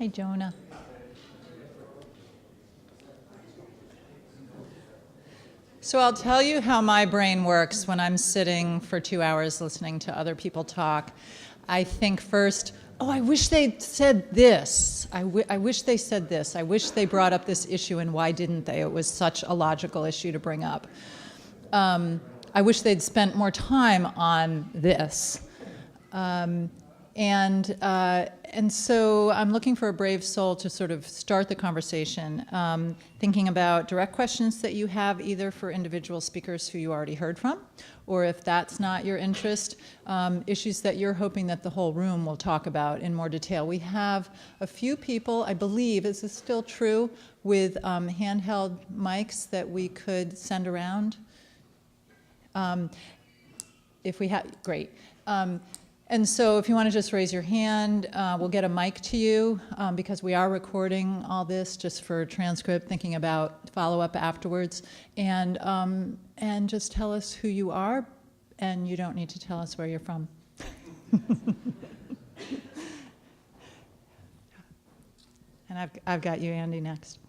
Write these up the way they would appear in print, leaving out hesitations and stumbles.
Hi, Jonah. So I'll tell you how my brain works when I'm sitting for 2 hours listening to other people talk. I think first, oh, I wish they'd said this. I wish they said this. I wish they brought up this issue, and why didn't they? It was such a logical issue to bring up. I wish they'd spent more time on this. And so I'm looking for a brave soul to sort of start the conversation, thinking about direct questions that you have either for individual speakers who you already heard from, or if that's not your interest, issues that you're hoping that the whole room will talk about in more detail. We have a few people, I believe, is this still true, with handheld mics that we could send around? If we have, great. And so if you want to just raise your hand, we'll get a mic to you because we are recording all this just for transcript, thinking about follow-up afterwards. And just tell us who you are, and you don't need to tell us where you're from. And I've got you, Andy, next.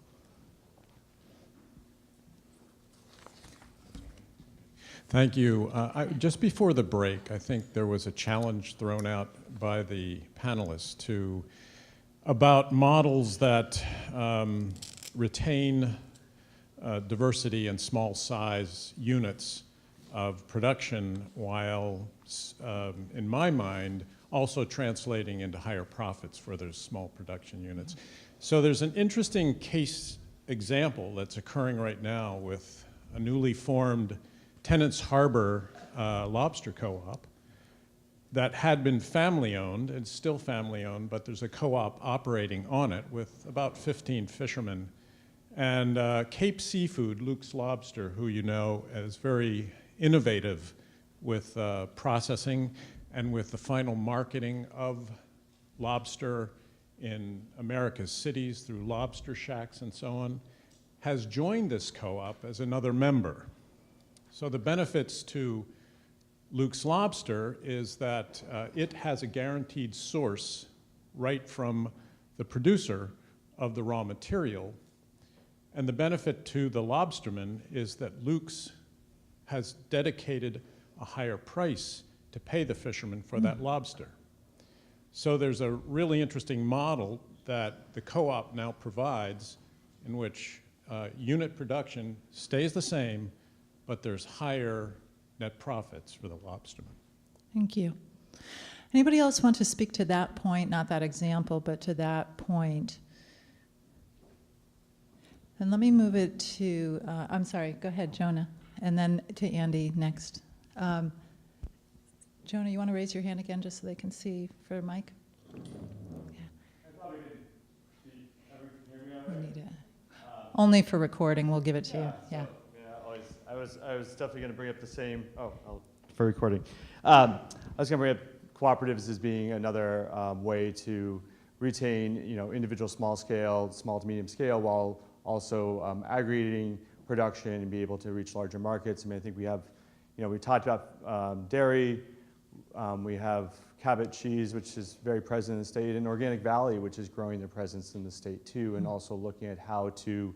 Thank you. Just before the break, I think there was a challenge thrown out by the panelists about models that retain diversity and small size units of production while, in my mind, also translating into higher profits for those small production units. So there's an interesting case example that's occurring right now with a newly formed Tennants Harbor lobster co-op that had been family-owned and still family-owned, but there's a co-op operating on it with about 15 fishermen. And Cape Seafood, Luke's Lobster, who you know is very innovative with processing and with the final marketing of lobster in America's cities through lobster shacks and so on, has joined this co-op as another member. So the benefits to Luke's Lobster is that it has a guaranteed source right from the producer of the raw material. And the benefit to the lobsterman is that Luke's has dedicated a higher price to pay the fisherman for that lobster. So there's a really interesting model that the co-op now provides in which unit production stays the same, but there's higher net profits for the lobsterman. Thank you. Anybody else want to speak to that point, not that example, but to that point? And let me move it to, I'm sorry, go ahead, Jonah, and then to Andy next. Jonah, you want to raise your hand again just so they can see for Mike? Yeah. I probably didn't see, everyone can hear me all We right? need it. Only for recording, we'll give it to you. Yeah. I was definitely going to bring up the same, for recording. I was going to bring up cooperatives as being another way to retain, individual small to medium scale, while also aggregating production and be able to reach larger markets. I mean, I think we have, we talked about dairy, we have Cabot cheese, which is very present in the state, and Organic Valley, which is growing their presence in the state too, and also looking at how to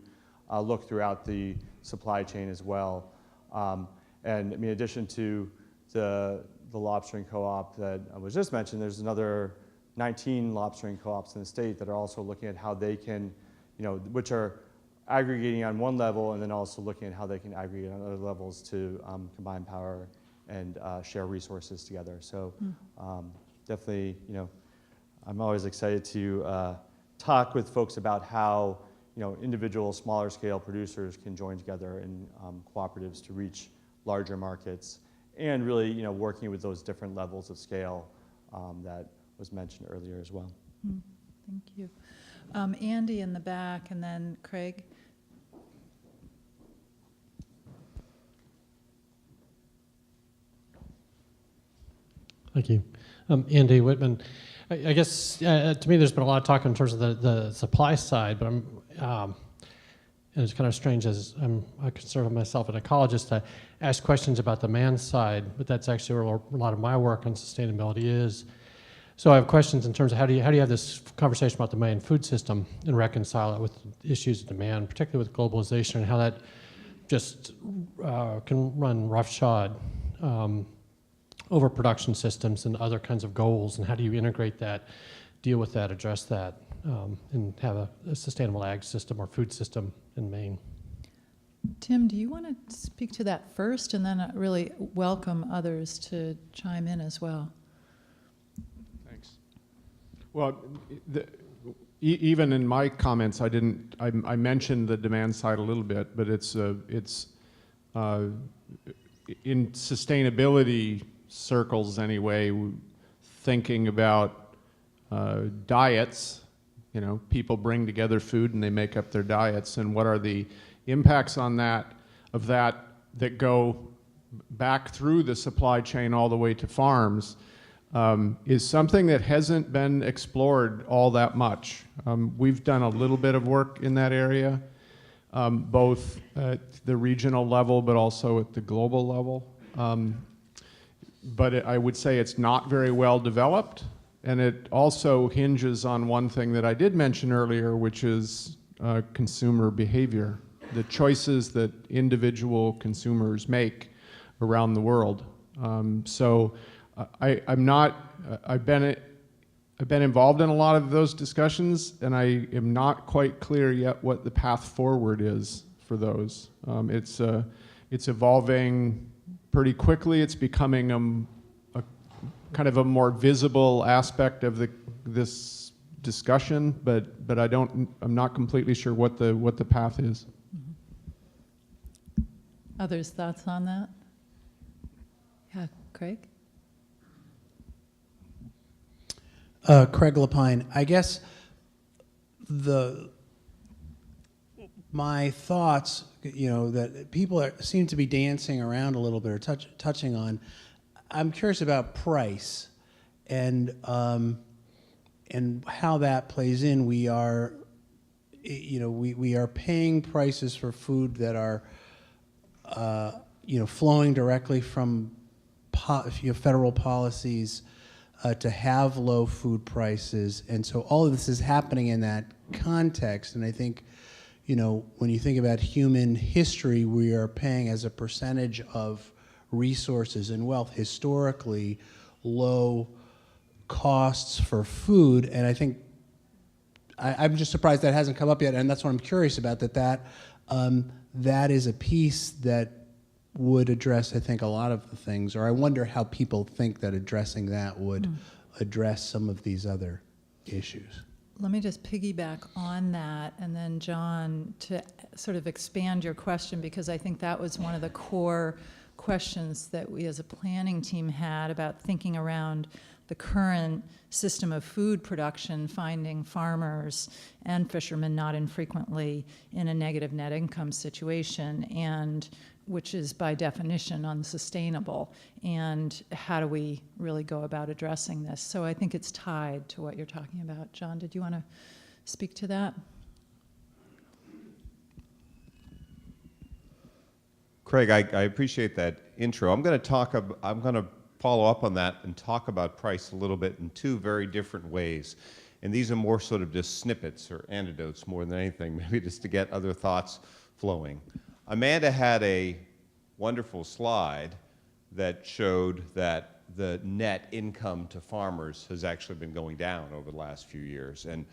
look throughout the supply chain as well. And I mean, in addition to the lobstering co-op that was just mentioned, there's another 19 lobstering co-ops in the state that are also looking at how they can, which are aggregating on one level and then also looking at how they can aggregate on other levels to combine power and share resources together. So definitely, I'm always excited to talk with folks about how individual smaller scale producers can join together in cooperatives to reach larger markets, and really working with those different levels of scale that was mentioned earlier as well. Thank you. Andy in the back, and then Craig. Thank you. Andy Whitman. I guess to me there's been a lot of talk in terms of the supply side, but and it's kind of strange as I consider myself an ecologist to ask questions about the demand side, but that's actually where a lot of my work on sustainability is. So I have questions in terms of how do you have this conversation about the Mayan food system and reconcile it with issues of demand, particularly with globalization, and how that just can run roughshod over production systems and other kinds of goals, and how do you integrate that, deal with that, address that, and have a sustainable ag system or food system in Maine? Tim, do you want to speak to that first, and then really welcome others to chime in as well? Thanks. Well, even in my comments, I mentioned the demand side a little bit, but it's in sustainability circles anyway, thinking about diets. You know, people bring together food and they make up their diets, and what are the impacts on that go back through the supply chain all the way to farms, is something that hasn't been explored all that much. We've done a little bit of work in that area, both at the regional level but also at the global level. But I would say it's not very well developed, and it also hinges on one thing that I did mention earlier, which is consumer behavior, the choices that individual consumers make around the world. So I've been involved in a lot of those discussions, and I am not quite clear yet what the path forward is for those. It's evolving pretty quickly. It's becoming a kind of a more visible aspect of this discussion, but I'm not completely sure what the path is. Others' thoughts on that? Yeah, Craig? Craig Lapine. I guess my thoughts, that people seem to be dancing around a little bit or touching on. I'm curious about price and how that plays in. We are paying prices for food that are flowing directly from federal policies to have low food prices, and so all of this is happening in that context. And I think, when you think about human history, we are paying as a percentage of resources and wealth historically low costs for food, and I think I'm just surprised that hasn't come up yet, and that's what I'm curious about. That is a piece that would address, I think, a lot of the things, or I wonder how people think that addressing that would address some of these other issues. Let me just piggyback on that, and then John, to sort of expand your question, because I think that was one of the core questions that we as a planning team had about thinking around the current system of food production, finding farmers and fishermen not infrequently in a negative net income situation, and which is by definition unsustainable. And how do we really go about addressing this? So I think it's tied to what you're talking about. John, did you want to speak to that? Craig, I appreciate that intro. I'm going to follow up on that and talk about price a little bit in two very different ways. And these are more sort of just snippets or anecdotes more than anything, maybe just to get other thoughts flowing. Amanda had a wonderful slide that showed that the net income to farmers has actually been going down over the last few years. And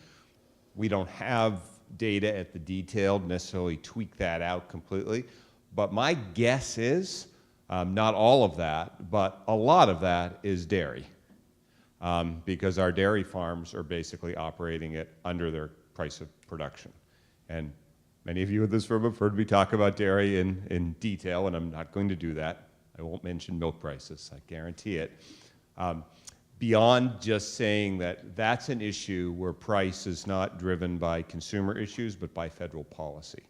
we don't have data at the detail to necessarily tweak that out completely. But my guess is, not all of that, but a lot of that is dairy. Because our dairy farms are basically operating it under their price of production. And many of you in this room have heard me talk about dairy in detail, and I'm not going to do that. I won't mention milk prices, I guarantee it. Beyond just saying that that's an issue where price is not driven by consumer issues, but by federal policy.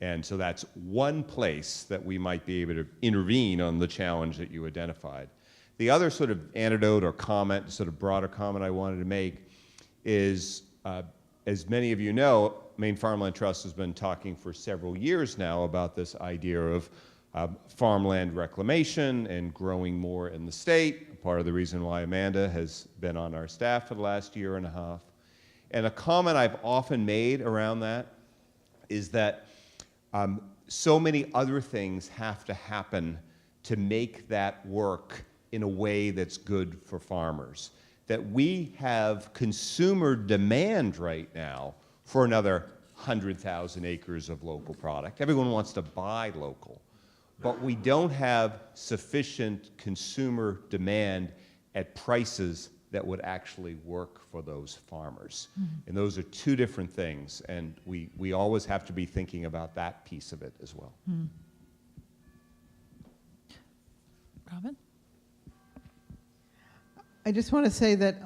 And so that's one place that we might be able to intervene on the challenge that you identified. The other sort of anecdote or comment, sort of broader comment I wanted to make is, as many of you know, Maine Farmland Trust has been talking for several years now about this idea of farmland reclamation and growing more in the state, part of the reason why Amanda has been on our staff for the last year and a half. And a comment I've often made around that is that so many other things have to happen to make that work in a way that's good for farmers. That we have consumer demand right now for another 100,000 acres of local product. Everyone wants to buy local, but we don't have sufficient consumer demand at prices that would actually work for those farmers. And those are two different things, and we always have to be thinking about that piece of it as well. Robin? I just want to say that,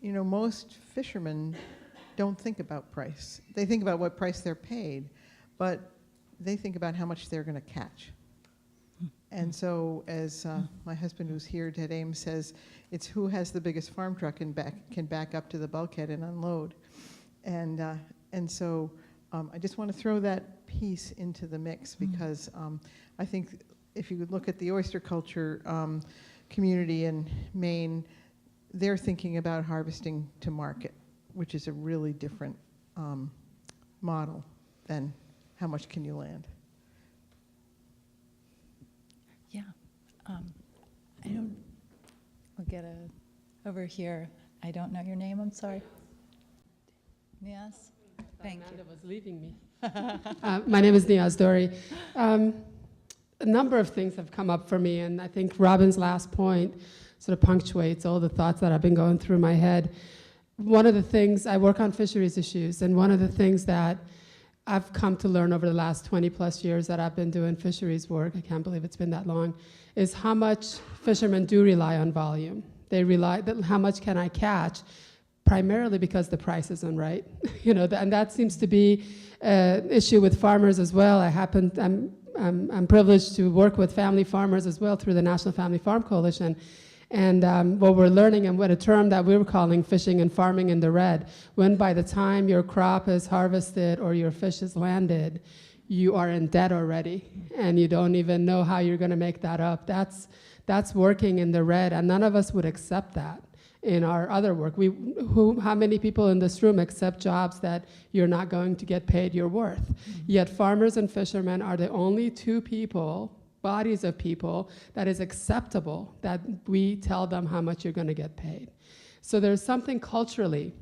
most fishermen don't think about price. They think about what price they're paid, but they think about how much they're going to catch. And so, as my husband who's here, Ted Ames, says, it's who has the biggest farm truck and can back up to the bulkhead and unload. And so I just want to throw that piece into the mix because I think if you look at the oyster culture community in Maine, they're thinking about harvesting to market, which is a really different model than how much can you land. Yeah. We'll get over here. I don't know your name, I'm sorry. Yes? Thank you. Amanda was leaving me. My name is Niaz Dori. A number of things have come up for me, and I think Robin's last point sort of punctuates all the thoughts that I've been going through my head. One of the things, I work on fisheries issues, and one of the things that I've come to learn over the last 20 plus years that I've been doing fisheries work, I can't believe it's been that long, is how much fishermen do rely on volume. They rely, how much can I catch? Primarily because the price isn't right. And that seems to be an issue with farmers as well. I'm privileged to work with family farmers as well through the National Family Farm Coalition. And what we're learning, and what a term that we were calling fishing and farming in the red, when by the time your crop is harvested or your fish is landed, you are in debt already, and you don't even know how you're going to make that up. That's working in the red, and none of us would accept that in our other work. How many people in this room accept jobs that you're not going to get paid your worth? Yet farmers and fishermen are the only two bodies of people that is acceptable that we tell them how much you're going to get paid. So there's something culturally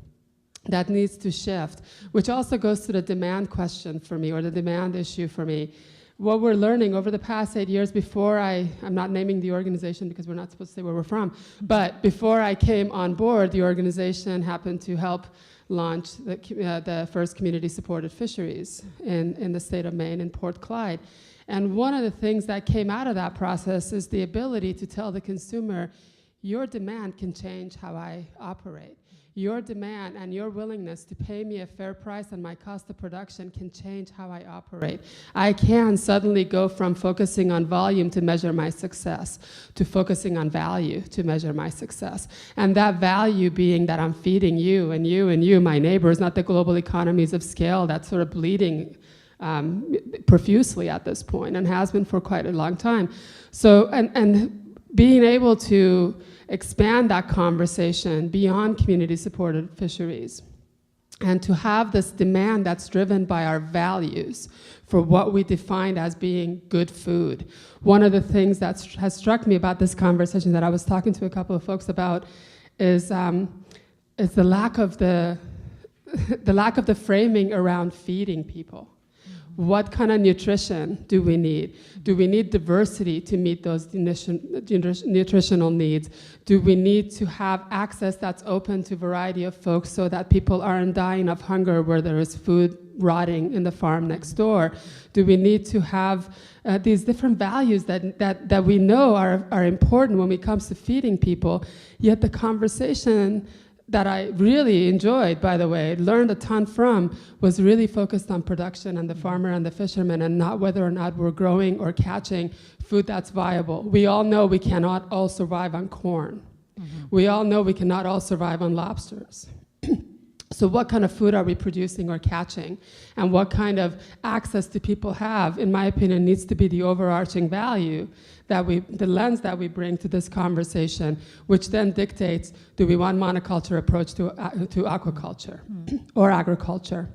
that needs to shift, which also goes to the demand question for me, or the demand issue for me. What we're learning over the past 8 years before I'm not naming the organization because we're not supposed to say where we're from, but before I came on board, the organization happened to help launch the first community-supported fisheries in the state of Maine in Port Clyde. And one of the things that came out of that process is the ability to tell the consumer, your demand can change how I operate. Your demand and your willingness to pay me a fair price and my cost of production can change how I operate. I can suddenly go from focusing on volume to measure my success to focusing on value to measure my success. And that value being that I'm feeding you and you and you, my neighbors, not the global economies of scale that's sort of bleeding profusely at this point and has been for quite a long time. So, and being able to expand that conversation beyond community-supported fisheries and to have this demand that's driven by our values for what we define as being good food. One of the things that has struck me about this conversation that I was talking to a couple of folks about is the lack of the framing around feeding people. What kind of nutrition do we need? Do we need diversity to meet those nutritional needs? Do we need to have access that's open to a variety of folks so that people aren't dying of hunger where there is food rotting in the farm next door? Do we need to have these different values that we know are important when it comes to feeding people? Yet the conversation that I really enjoyed, by the way, learned a ton from, was really focused on production and the farmer and the fisherman, and not whether or not we're growing or catching food that's viable. We all know we cannot all survive on corn. We all know we cannot all survive on lobsters. So what kind of food are we producing or catching? And what kind of access do people have, in my opinion, needs to be the overarching value that the lens that we bring to this conversation, which then dictates, do we want monoculture approach to aquaculture or agriculture?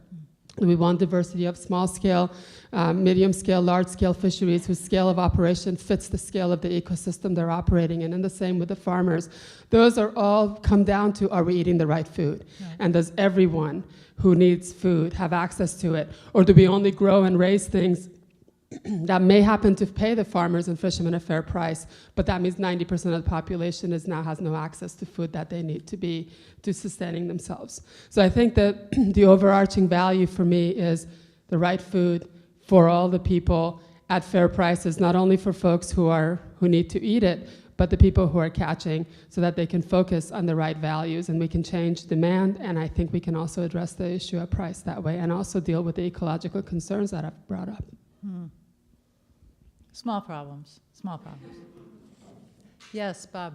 Do we want diversity of small scale, medium scale, large scale fisheries whose scale of operation fits the scale of the ecosystem they're operating in? And the same with the farmers. Those are all come down to, are we eating the right food? Yeah. And does everyone who needs food have access to it? Or do we only grow and raise things that may happen to pay the farmers and fishermen a fair price, but that means 90% of the population now has no access to food that they need to sustaining themselves. So I think that the overarching value for me is the right food for all the people at fair prices, not only for folks who need to eat it, but the people who are catching, so that they can focus on the right values and we can change demand. And I think we can also address the issue of price that way and also deal with the ecological concerns that I've brought up. Small problems, small problems. Yes, Bob.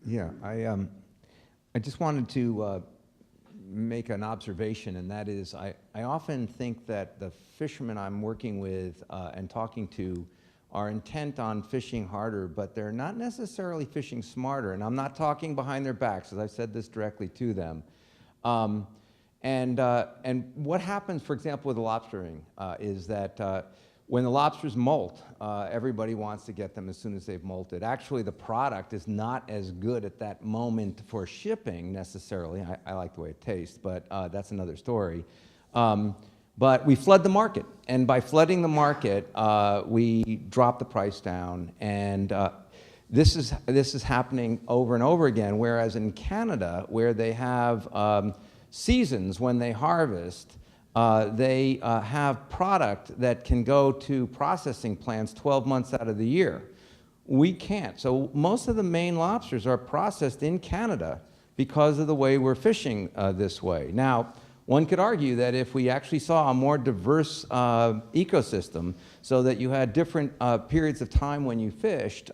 Yeah, I just wanted to make an observation, and that is I often think that the fishermen I'm working with and talking to are intent on fishing harder, but they're not necessarily fishing smarter. And I'm not talking behind their backs, as I've said this directly to them. And what happens, for example, with lobstering is that when the lobsters molt, everybody wants to get them as soon as they've molted. Actually, the product is not as good at that moment for shipping necessarily. I like the way it tastes, but that's another story. But we flood the market, and by flooding the market, we drop the price down, and this is happening over and over again. Whereas in Canada, where they have seasons when they harvest, they have product that can go to processing plants 12 months out of the year. We can't. So most of the Maine lobsters are processed in Canada because of the way we're fishing this way. Now, one could argue that if we actually saw a more diverse ecosystem, so that you had different periods of time when you fished,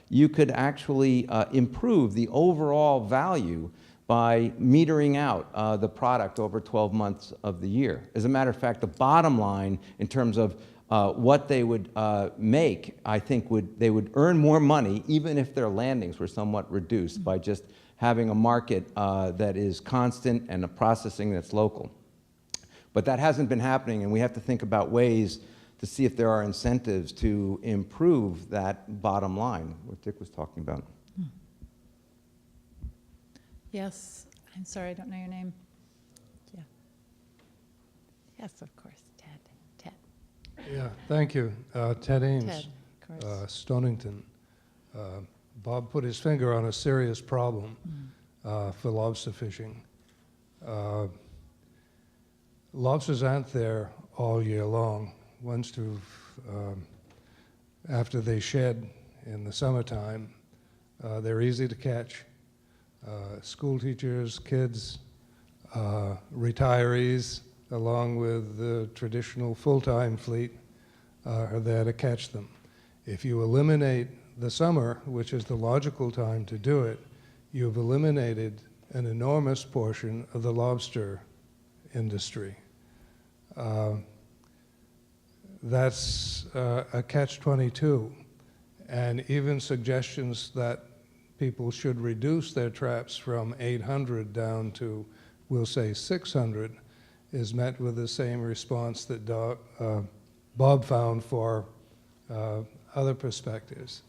you could actually improve the overall value by metering out the product over 12 months of the year. As a matter of fact, the bottom line in terms of what they would make, I think they would earn more money even if their landings were somewhat reduced by just having a market that is constant and a processing that's local. But that hasn't been happening, and we have to think about ways to see if there are incentives to improve that bottom line, what Dick was talking about. Yes, I'm sorry, I don't know your name. Yeah. Yes, of course, Ted. Yeah, thank you. Ted Ames, Ted, of course. Stonington. Bob put his finger on a serious problem for lobster fishing. Lobsters aren't there all year long. After they shed in the summertime, they're easy to catch. School teachers, kids, retirees, along with the traditional full-time fleet, are there to catch them. If you eliminate the summer, which is the logical time to do it, you've eliminated an enormous portion of the lobster industry. That's a catch-22, and even suggestions that people should reduce their traps from 800 down to, we'll say, 600 is met with the same response that Bob found for other perspectives.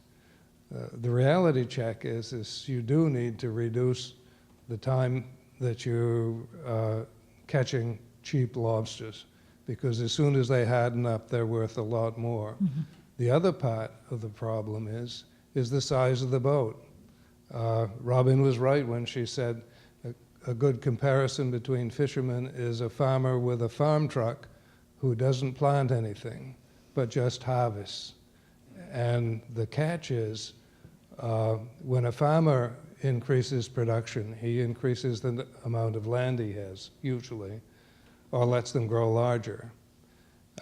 The reality check is you do need to reduce the time that you're catching cheap lobsters, because as soon as they harden up, they're worth a lot more. The other part of the problem is the size of the boat. Robin was right when she said a good comparison between fishermen is a farmer with a farm truck who doesn't plant anything, but just harvests. And the catch is, when a farmer increases production, he increases the amount of land he has, usually, or lets them grow larger.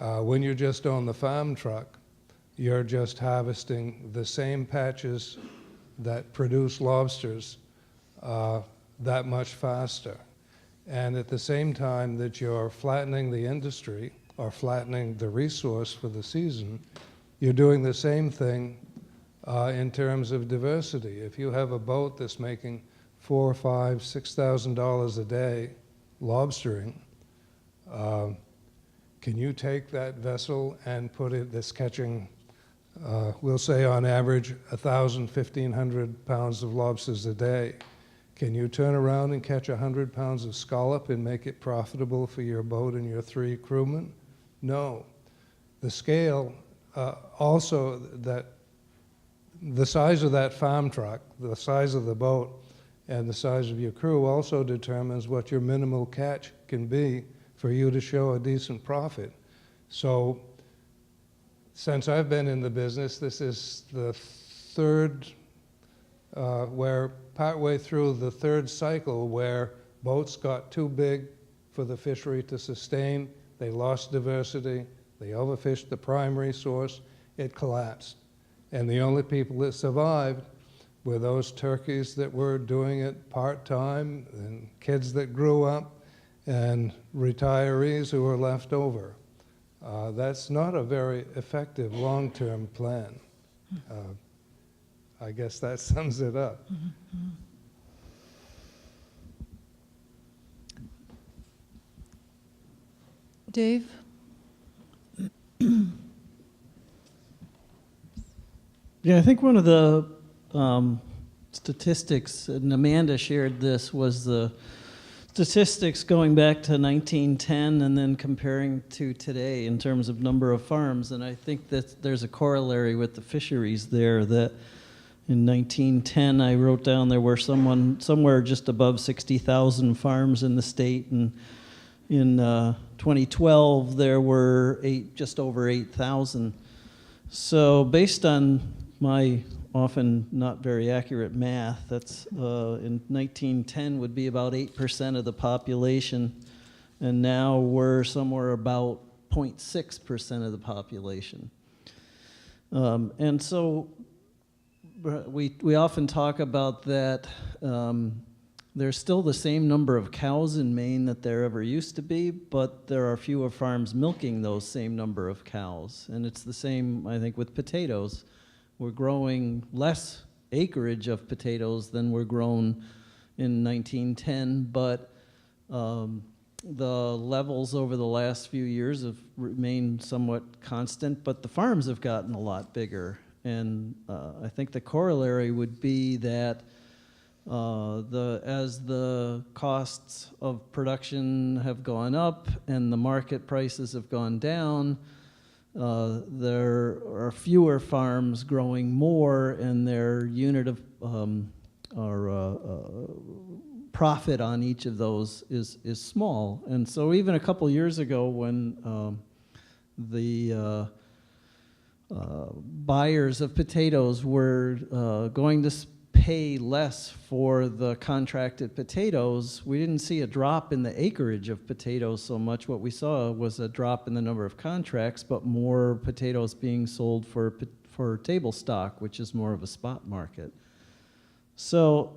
When you just own the farm truck, you're just harvesting the same patches that produce lobsters that much faster. and at the same time that you're flattening the industry or flattening the resource for the season, you're doing the same thing in terms of diversity. If you have a boat that's making $4,000, $5,000, $6,000 a day lobstering, can you take that vessel and put it, that's catching, we'll say on average, 1,000, 1,500 pounds of lobsters a day? Can you turn around and catch 100 pounds of scallop and make it profitable for your boat and your 3 crewmen? No. The scale, also that the size of that farm truck, the size of the boat, and the size of your crew also determines what your minimal catch can be for you to show a decent profit. So since I've been in the business, this is the third, where partway through the third cycle where boats got too big for the fishery to sustain, they lost diversity, they overfished the prime resource, it collapsed. And the only people that survived were those turkeys that were doing it part-time, and kids that grew up, and retirees who were left over. That's not a very effective long-term plan. I guess that sums it up. Dave? Yeah, I think one of the statistics, and Amanda shared this, was the statistics going back to 1910 and then comparing to today in terms of number of farms. And I think that there's a corollary with the fisheries there, that in 1910 I wrote down there were somewhere just above 60,000 farms in the state, and in 2012 there were just over 8,000. So based on my often not very accurate math, that's in 1910 would be about 8% of the population, and now we're somewhere about 0.6% of the population. And so we often talk about that there's still the same number of cows in Maine that there ever used to be, but there are fewer farms milking those same number of cows. And it's the same, I think, with potatoes. We're growing less acreage of potatoes than were grown in 1910, but the levels over the last few years have remained somewhat constant, but the farms have gotten a lot bigger. And I think the corollary would be that as the costs of production have gone up and the market prices have gone down, there are fewer farms growing more, and their unit of profit on each of those is small. And so even a couple years ago, when the buyers of potatoes were going to pay less for the contracted potatoes, we didn't see a drop in the acreage of potatoes so much. What we saw was a drop in the number of contracts, but more potatoes being sold for table stock, which is more of a spot market. So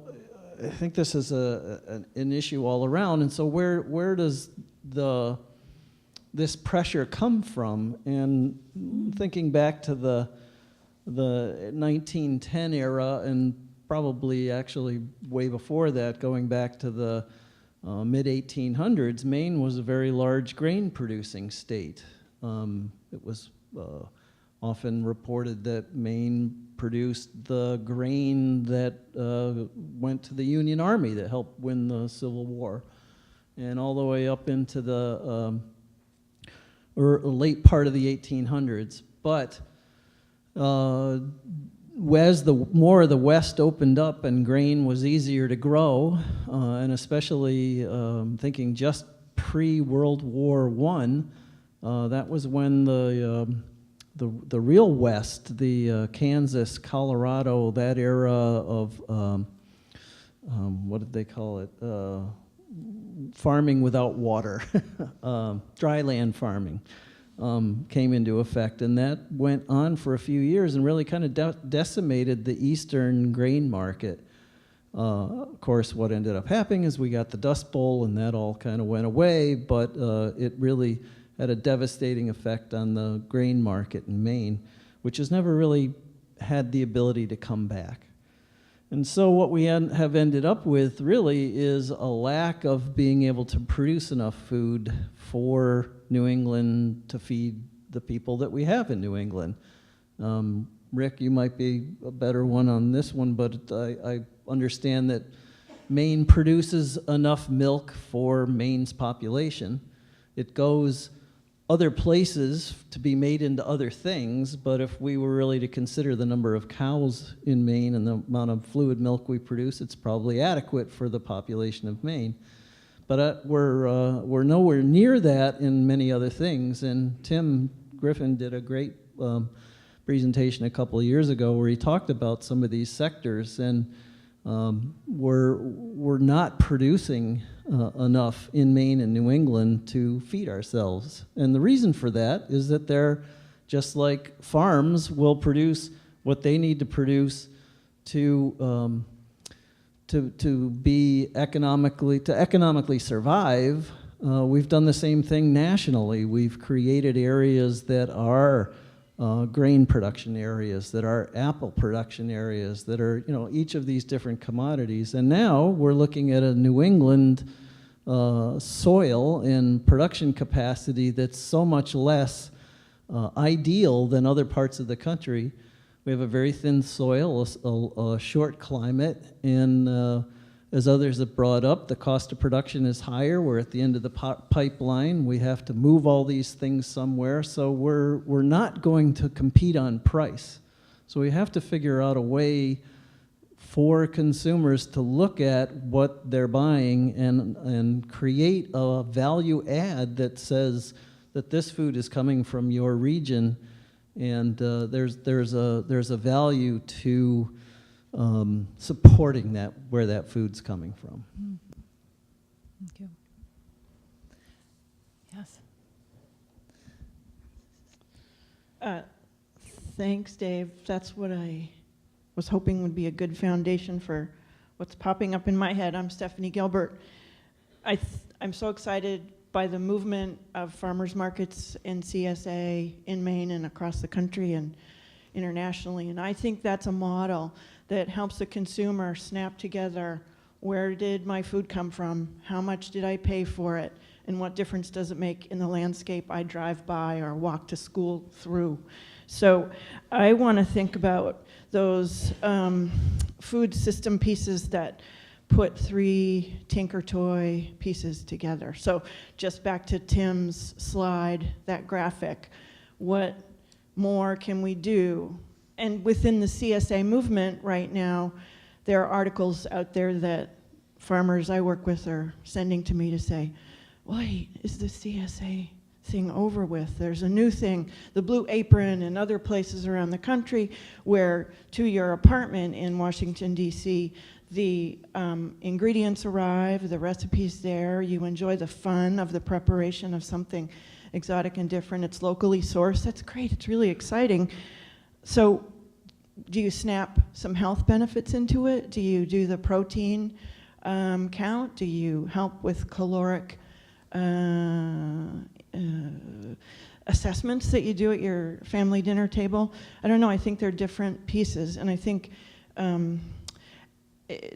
I think this is an issue all around. And so where does this pressure come from? And thinking back to the 1910 era, and probably actually way before that, going back to the mid-1800s, Maine was a very large grain producing state. It was often reported that Maine produced the grain that went to the Union Army that helped win the Civil War, and all the way up into the late part of the 1800s. But as the more of the West opened up and grain was easier to grow, and especially thinking just pre-World War I, that was when the real West, the Kansas, Colorado, that era of what did they call it? Farming without water, dry land farming. Came into effect, and that went on for a few years and really kind of decimated the eastern grain market. Of course, what ended up happening is we got the Dust Bowl, and that all kind of went away, but it really had a devastating effect on the grain market in Maine, which has never really had the ability to come back. And so what we have ended up with really is a lack of being able to produce enough food for New England to feed the people that we have in New England. Rick, you might be a better one on this one, but I understand that Maine produces enough milk for Maine's population. It goes other places to be made into other things, but if we were really to consider the number of cows in Maine and the amount of fluid milk we produce, it's probably adequate for the population of Maine. But we're nowhere near that in many other things, and Tim Griffin did a great presentation a couple of years ago where he talked about some of these sectors, and we're not producing enough in Maine and New England to feed ourselves. And the reason for that is that they're just like farms will produce what they need to produce to economically survive. We've done the same thing nationally. We've created areas that are grain production areas, that are apple production areas, that are, each of these different commodities. And now we're looking at a New England soil and production capacity that's so much less ideal than other parts of the country. We have a very thin soil, a short climate, and as others have brought up, the cost of production is higher. We're at the end of the pipeline. We have to move all these things somewhere, so we're not going to compete on price. So we have to figure out a way for consumers to look at what they're buying and create a value add that says that this food is coming from your region, and there's a value to supporting that, where that food's coming from. Thank you. Yes. Thanks, Dave. That's what I was hoping would be a good foundation for what's popping up in my head. I'm Stephanie Gilbert. I'm so excited by the movement of farmers markets and CSA in Maine and across the country and internationally. And I think that's a model that helps the consumer snap together, where did my food come from, how much did I pay for it, and what difference does it make in the landscape I drive by or walk to school through. So I want to think about those food system pieces that put 3 Tinker Toy pieces together. So just back to Tim's slide, that graphic, what more can we do? And within the CSA movement right now, there are articles out there that farmers I work with are sending to me to say, wait, is the CSA thing over with? There's a new thing, the Blue Apron and other places around the country where to your apartment in Washington, D.C., the ingredients arrive, the recipe's there, you enjoy the fun of the preparation of something exotic and different. It's locally sourced. That's great. It's really exciting. So do you snap some health benefits into it? Do you do the protein count? Do you help with caloric assessments that you do at your family dinner table? I don't know. I think they're different pieces. And I think,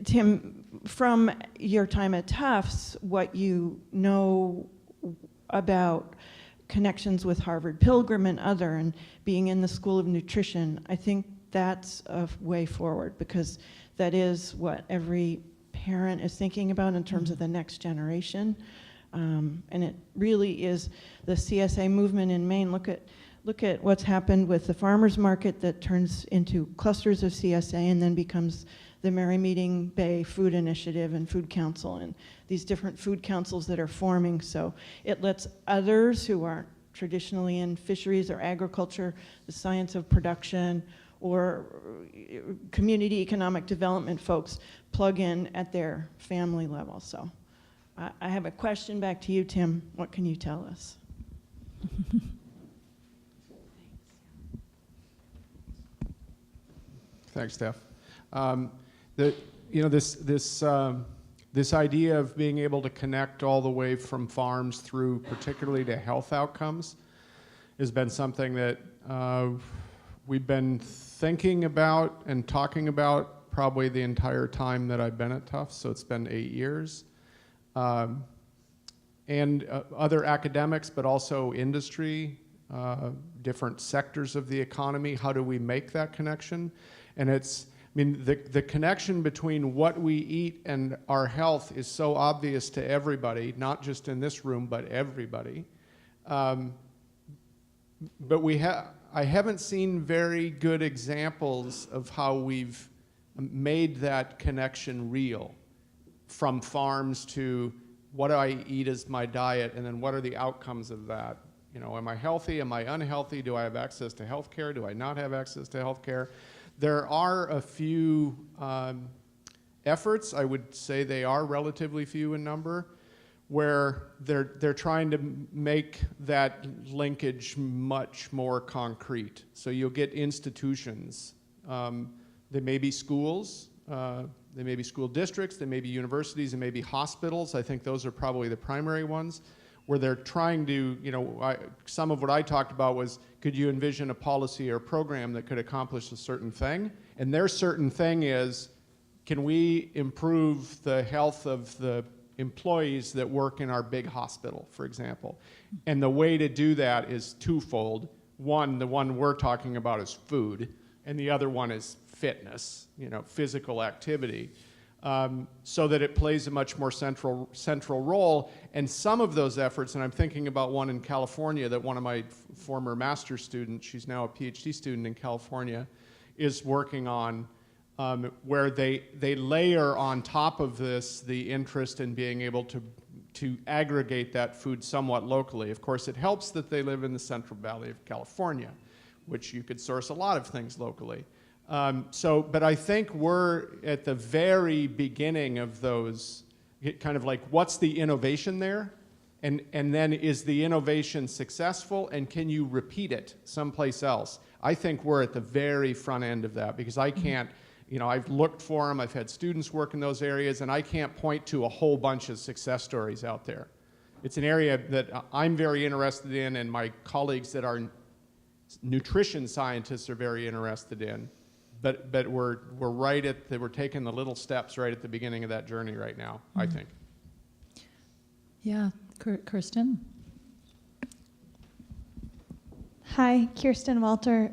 Tim, from your time at Tufts, what you know about connections with Harvard Pilgrim and other, and being in the School of Nutrition, I think that's a way forward, because that is what every parent is thinking about in terms of the next generation. And it really is the CSA movement in Maine. Look at what's happened with the farmers market that turns into clusters of CSA and then becomes the Merrymeeting Bay Food Initiative and Food Council, and these different food councils that are forming. So it lets others who aren't traditionally in fisheries or agriculture, the science of production, or community economic development folks plug in at their family level. So I have a question back to you, Tim. What can you tell us? Thanks, Steph. you know, this idea of being able to connect all the way from farms through, particularly to health outcomes, has been something that we've been thinking about and talking about probably the entire time that I've been at Tufts, so it's been 8 years. And other academics, but also industry, different sectors of the economy, how do we make that connection? And it's, I mean, the connection between what we eat and our health is so obvious to everybody, not just in this room, but everybody. But I haven't seen very good examples of how we've made that connection real, from farms to what do I eat as my diet, and then what are the outcomes of that? You know, am I healthy? Am I unhealthy? Do I have access to health care? Do I not have access to health care? There are a few efforts, I would say they are relatively few in number, where they're trying to make that linkage much more concrete. So you'll get institutions. They may be schools, they may be school districts, they may be universities, and maybe hospitals. I think those are probably the primary ones, where they're trying to, you know, some of what I talked about was, could you envision a policy or program that could accomplish a certain thing? And their certain thing is, can we improve the health of the employees that work in our big hospital, for example? And the way to do that is twofold. One, the one we're talking about is food, and the other one is fitness, you know, physical activity, so that it plays a much more central role. And some of those efforts, and I'm thinking about one in California that one of my former master's students, she's now a PhD student in California, is working on, where they layer on top of this the interest in being able to aggregate that food somewhat locally. Of course, it helps that they live in the Central Valley of California, which you could source a lot of things locally. But I think we're at the very beginning of those, kind of like, what's the innovation there? And then is the innovation successful, and can you repeat it someplace else? I think we're at the very front end of that, because I can't, you know, I've looked for them, I've had students work in those areas, and I can't point to a whole bunch of success stories out there. It's an area that I'm very interested in, and my colleagues that are nutrition scientists are very interested in. But we're right at we're taking the little steps right at the beginning of that journey right now, I think. Yeah, Kirsten? Hi, Kirsten Walter.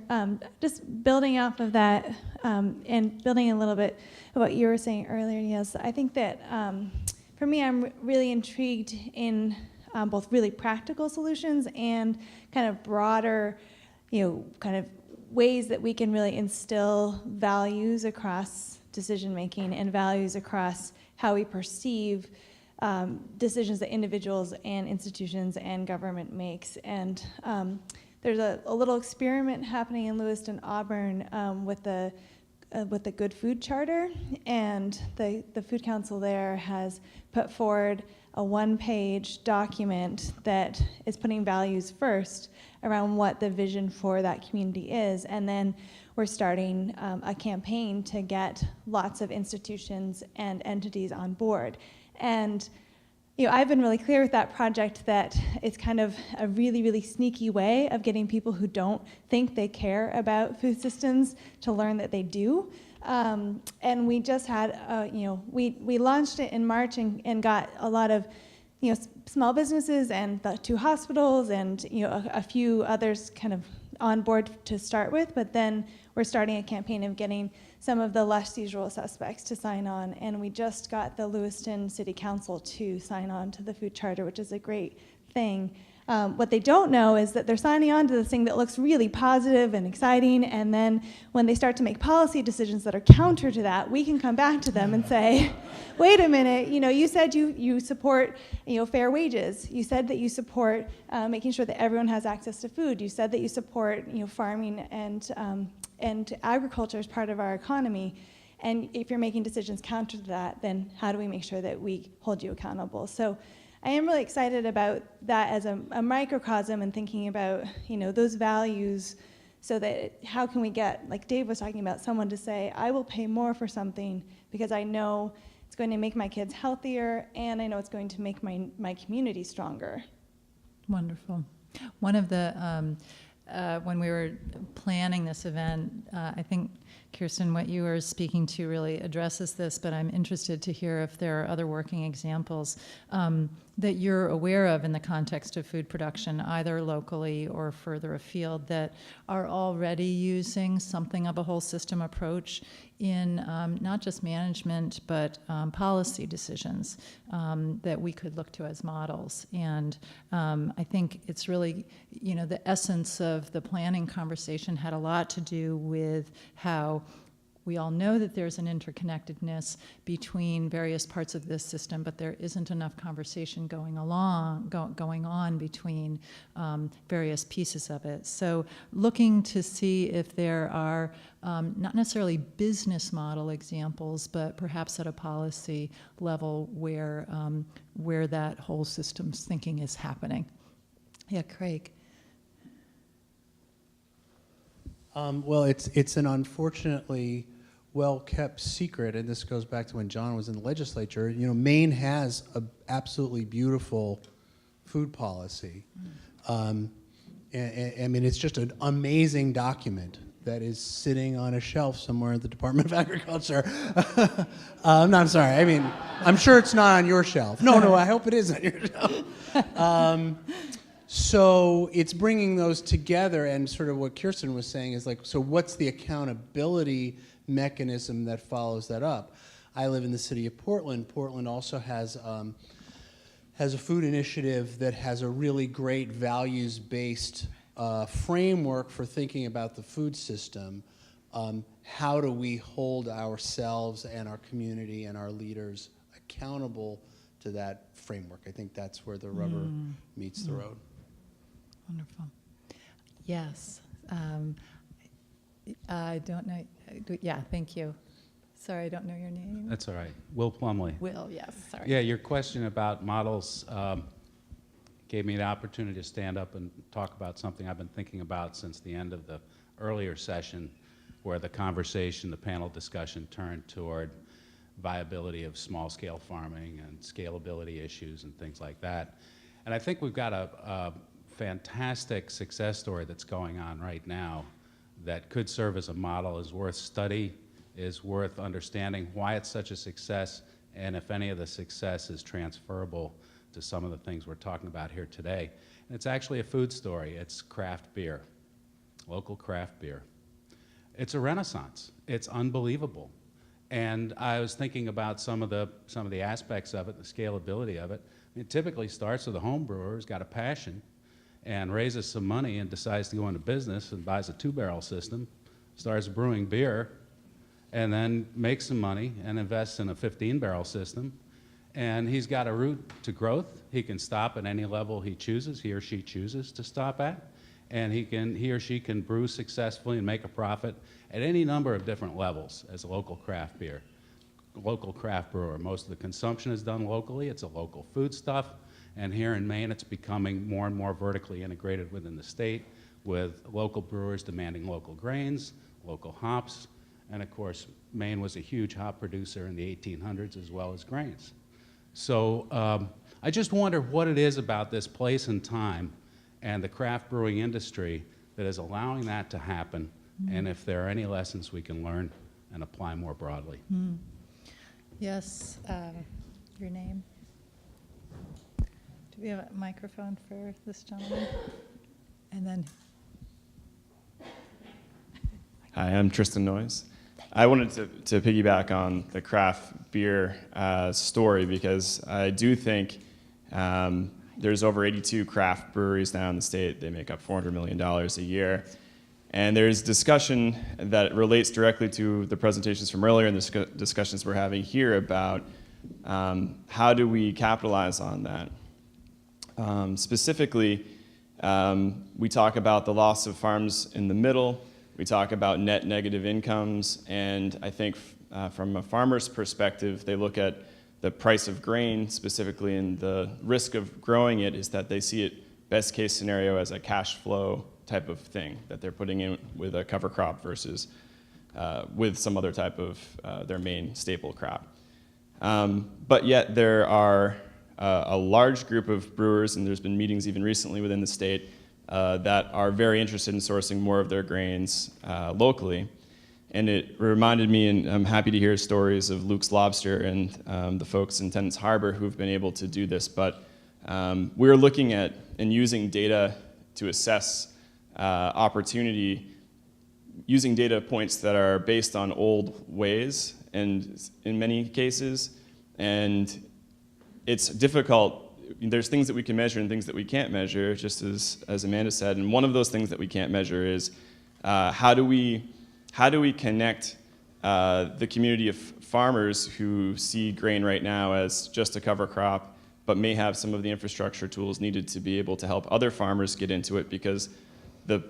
Just building off of that and building a little bit of what you were saying earlier, Niels, I think that for me, I'm really intrigued in both really practical solutions and kind of broader, you know, kind of ways that we can really instill values across decision making and values across how we perceive decisions that individuals and institutions and government makes. And there's a little experiment happening in Lewiston, Auburn with the Good Food Charter, and the Food Council there has put forward a one-page document that is putting values first around what the vision for that community is. And then we're starting a campaign to get lots of institutions and entities on board. And you know, I've been really clear with that project that it's kind of a really, really sneaky way of getting people who don't think they care about food systems to learn that they do. And we just had, you know, we launched it in March and got a lot of, you know, small businesses and the 2 hospitals and, you know, a few others kind of on board to start with, but then we're starting a campaign of getting some of the less usual suspects to sign on, and we just got the Lewiston City Council to sign on to the food charter, which is a great thing. What they don't know is that they're signing on to this thing that looks really positive and exciting, and then when they start to make policy decisions that are counter to that, we can come back to them and say, wait a minute, you know, you said you support, you know, fair wages. You said that you support making sure that everyone has access to food. You said that you support, you know, farming and agriculture as part of our economy. And if you're making decisions counter to that, then how do we make sure that we hold you accountable? So I am really excited about that as a microcosm and thinking about, you know, those values so that how can we get, like Dave was talking about, someone to say, I will pay more for something because I know it's going to make my kids healthier and I know it's going to make my community stronger. Wonderful. One of the, when we were planning this event, I think, Kirsten, what you were speaking to really addresses this, but I'm interested to hear if there are other working examples that you're aware of in the context of food production, either locally or further afield, that are already using something of a whole system approach in not just management, but policy decisions that we could look to as models. And I think it's really, the essence of the planning conversation had a lot to do with how we all know that there's an interconnectedness between various parts of this system, but there isn't enough conversation going on between various pieces of it. So looking to see if there are not necessarily business model examples, but perhaps at a policy level where that whole systems thinking is happening. Yeah, Craig. Well, it's an unfortunately well-kept secret, and this goes back to when John was in the legislature. Maine has an absolutely beautiful food policy. I mean, it's just an amazing document that is sitting on a shelf somewhere at the Department of Agriculture. No, I'm sorry. I mean, I'm sure it's not on your shelf. No, I hope it is on your shelf. So it's bringing those together, and sort of what Kirsten was saying is like, so what's the accountability mechanism that follows that up? I live in the city of Portland. Portland also has a food initiative that has a really great values-based framework for thinking about the food system. How do we hold ourselves and our community and our leaders accountable to that framework? I think that's where the rubber meets the road. Wonderful. Yes. I don't know. Yeah, thank you. Sorry, I don't know your name. That's all right. Will Plumley. Will, yes, sorry. Yeah, your question about models gave me the opportunity to stand up and talk about something I've been thinking about since the end of the earlier session, where the conversation, the panel discussion turned toward viability of small-scale farming and scalability issues and things like that. And I think we've got a fantastic success story that's going on right now that could serve as a model, is worth study, is worth understanding why it's such a success, and if any of the success is transferable to some of the things we're talking about here today. And it's actually a food story. It's craft beer, local craft beer. It's a renaissance. It's unbelievable. And I was thinking about some of the aspects of it, the scalability of it. It typically starts with a home brewer who's got a passion and raises some money and decides to go into business and buys a 2-barrel system, starts brewing beer, and then makes some money and invests in a 15-barrel system. And he's got a route to growth. He can stop at any level he chooses, he or she chooses to stop at. And he or she can brew successfully and make a profit at any number of different levels as a local craft beer, local craft brewer. Most of the consumption is done locally. It's a local foodstuff. And here in Maine, it's becoming more and more vertically integrated within the state, with local brewers demanding local grains, local hops, and of course, Maine was a huge hop producer in the 1800s as well as grains. So I just wonder what it is about this place and time and the craft brewing industry that is allowing that to happen, and if there are any lessons we can learn and apply more broadly. Yes, your name? Do we have a microphone for this gentleman? And then. Hi, I'm Tristan Noyes. I wanted to piggyback on the craft beer story, because I do think there's over 82 craft breweries now in the state. They make up $400 million a year. And there's discussion that relates directly to the presentations from earlier and the discussions we're having here about how do we capitalize on that. Specifically, we talk about the loss of farms in the middle. We talk about net negative incomes, and I think from a farmer's perspective, they look at the price of grain specifically, and the risk of growing it is that they see it best case scenario as a cash flow type of thing that they're putting in with a cover crop versus with some other type of their main staple crop. But yet there are a large group of brewers, and there's been meetings even recently within the state, that are very interested in sourcing more of their grains locally. And it reminded me, and I'm happy to hear stories of Luke's Lobster and the folks in Tennant's Harbor who've been able to do this. But we're looking at and using data to assess opportunity, using data points that are based on old ways, and in many cases, and it's difficult. There's things that we can measure and things that we can't measure, just as Amanda said. And one of those things that we can't measure is how do we connect the community of farmers who see grain right now as just a cover crop, but may have some of the infrastructure tools needed to be able to help other farmers get into it, because the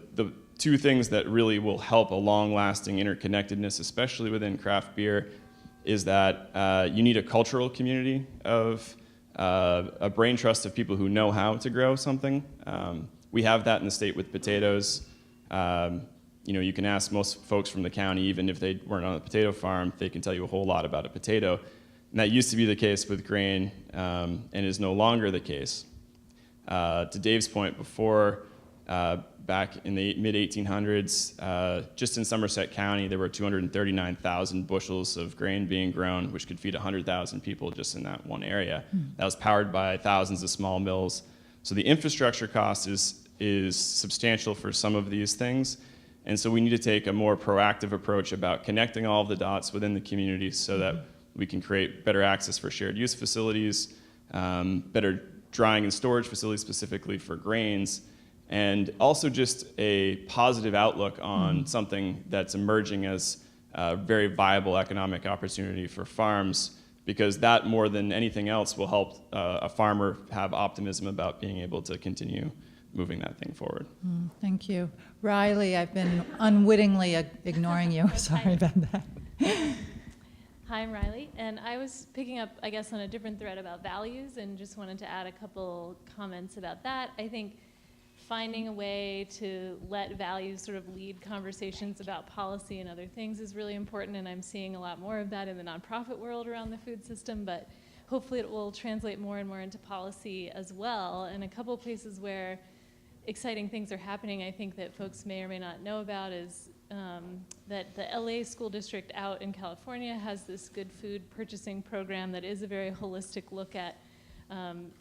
two things that really will help a long-lasting interconnectedness, especially within craft beer, is that you need a cultural community of a brain trust of people who know how to grow something. We have that in the state with potatoes. You can ask most folks from the county, even if they weren't on a potato farm, they can tell you a whole lot about a potato. And that used to be the case with grain, and is no longer the case. To Dave's point before, back in the mid-1800s, just in Somerset County, there were 239,000 bushels of grain being grown, which could feed 100,000 people just in that one area. That was powered by thousands of small mills. So the infrastructure cost is substantial for some of these things. And so we need to take a more proactive approach about connecting all of the dots within the community so that we can create better access for shared use facilities, better drying and storage facilities specifically for grains, and also just a positive outlook on something that's emerging as a very viable economic opportunity for farms, because that more than anything else will help a farmer have optimism about being able to continue moving that thing forward. Thank you. Riley, I've been unwittingly ignoring you. Sorry about that. Hi, I'm Riley, and I was picking up, I guess, on a different thread about values, and just wanted to add a couple comments about that. I think finding a way to let values sort of lead conversations about policy and other things is really important, and I'm seeing a lot more of that in the nonprofit world around the food system, but hopefully it will translate more and more into policy as well. And a couple places where exciting things are happening, I think, that folks may or may not know about is that the LA school district out in California has this good food purchasing program that is a very holistic look at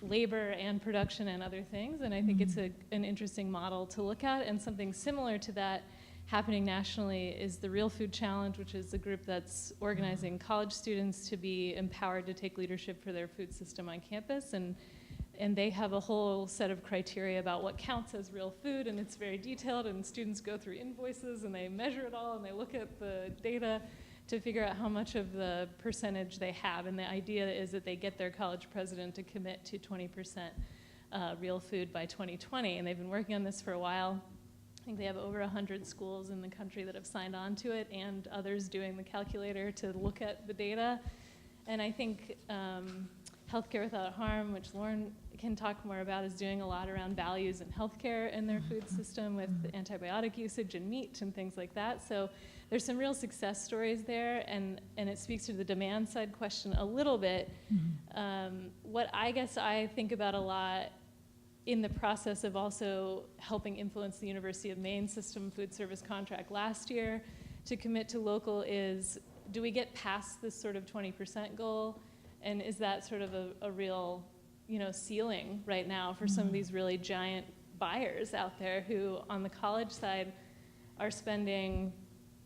labor and production and other things, and I think it's an interesting model to look at. And something similar to that happening nationally is the Real Food Challenge, which is a group that's organizing college students to be empowered to take leadership for their food system on campus, and they have a whole set of criteria about what counts as real food, and it's very detailed, and students go through invoices and they measure it all and they look at the data to figure out how much of the percentage they have. And the idea is that they get their college president to commit to 20% real food by 2020, and they've been working on this for a while. I think they have over 100 schools in the country that have signed on to it, and others doing the calculator to look at the data. And I think Healthcare Without Harm, which Lauren can talk more about, is doing a lot around values in healthcare in their food system with antibiotic usage and meat and things like that. So there's some real success stories there, and it speaks to the demand side question a little bit. What I guess I think about a lot in the process of also helping influence the University of Maine system food service contract last year to commit to local is, do we get past this sort of 20% goal? And is that sort of a real, ceiling right now for some of these really giant buyers out there who, on the college side, are spending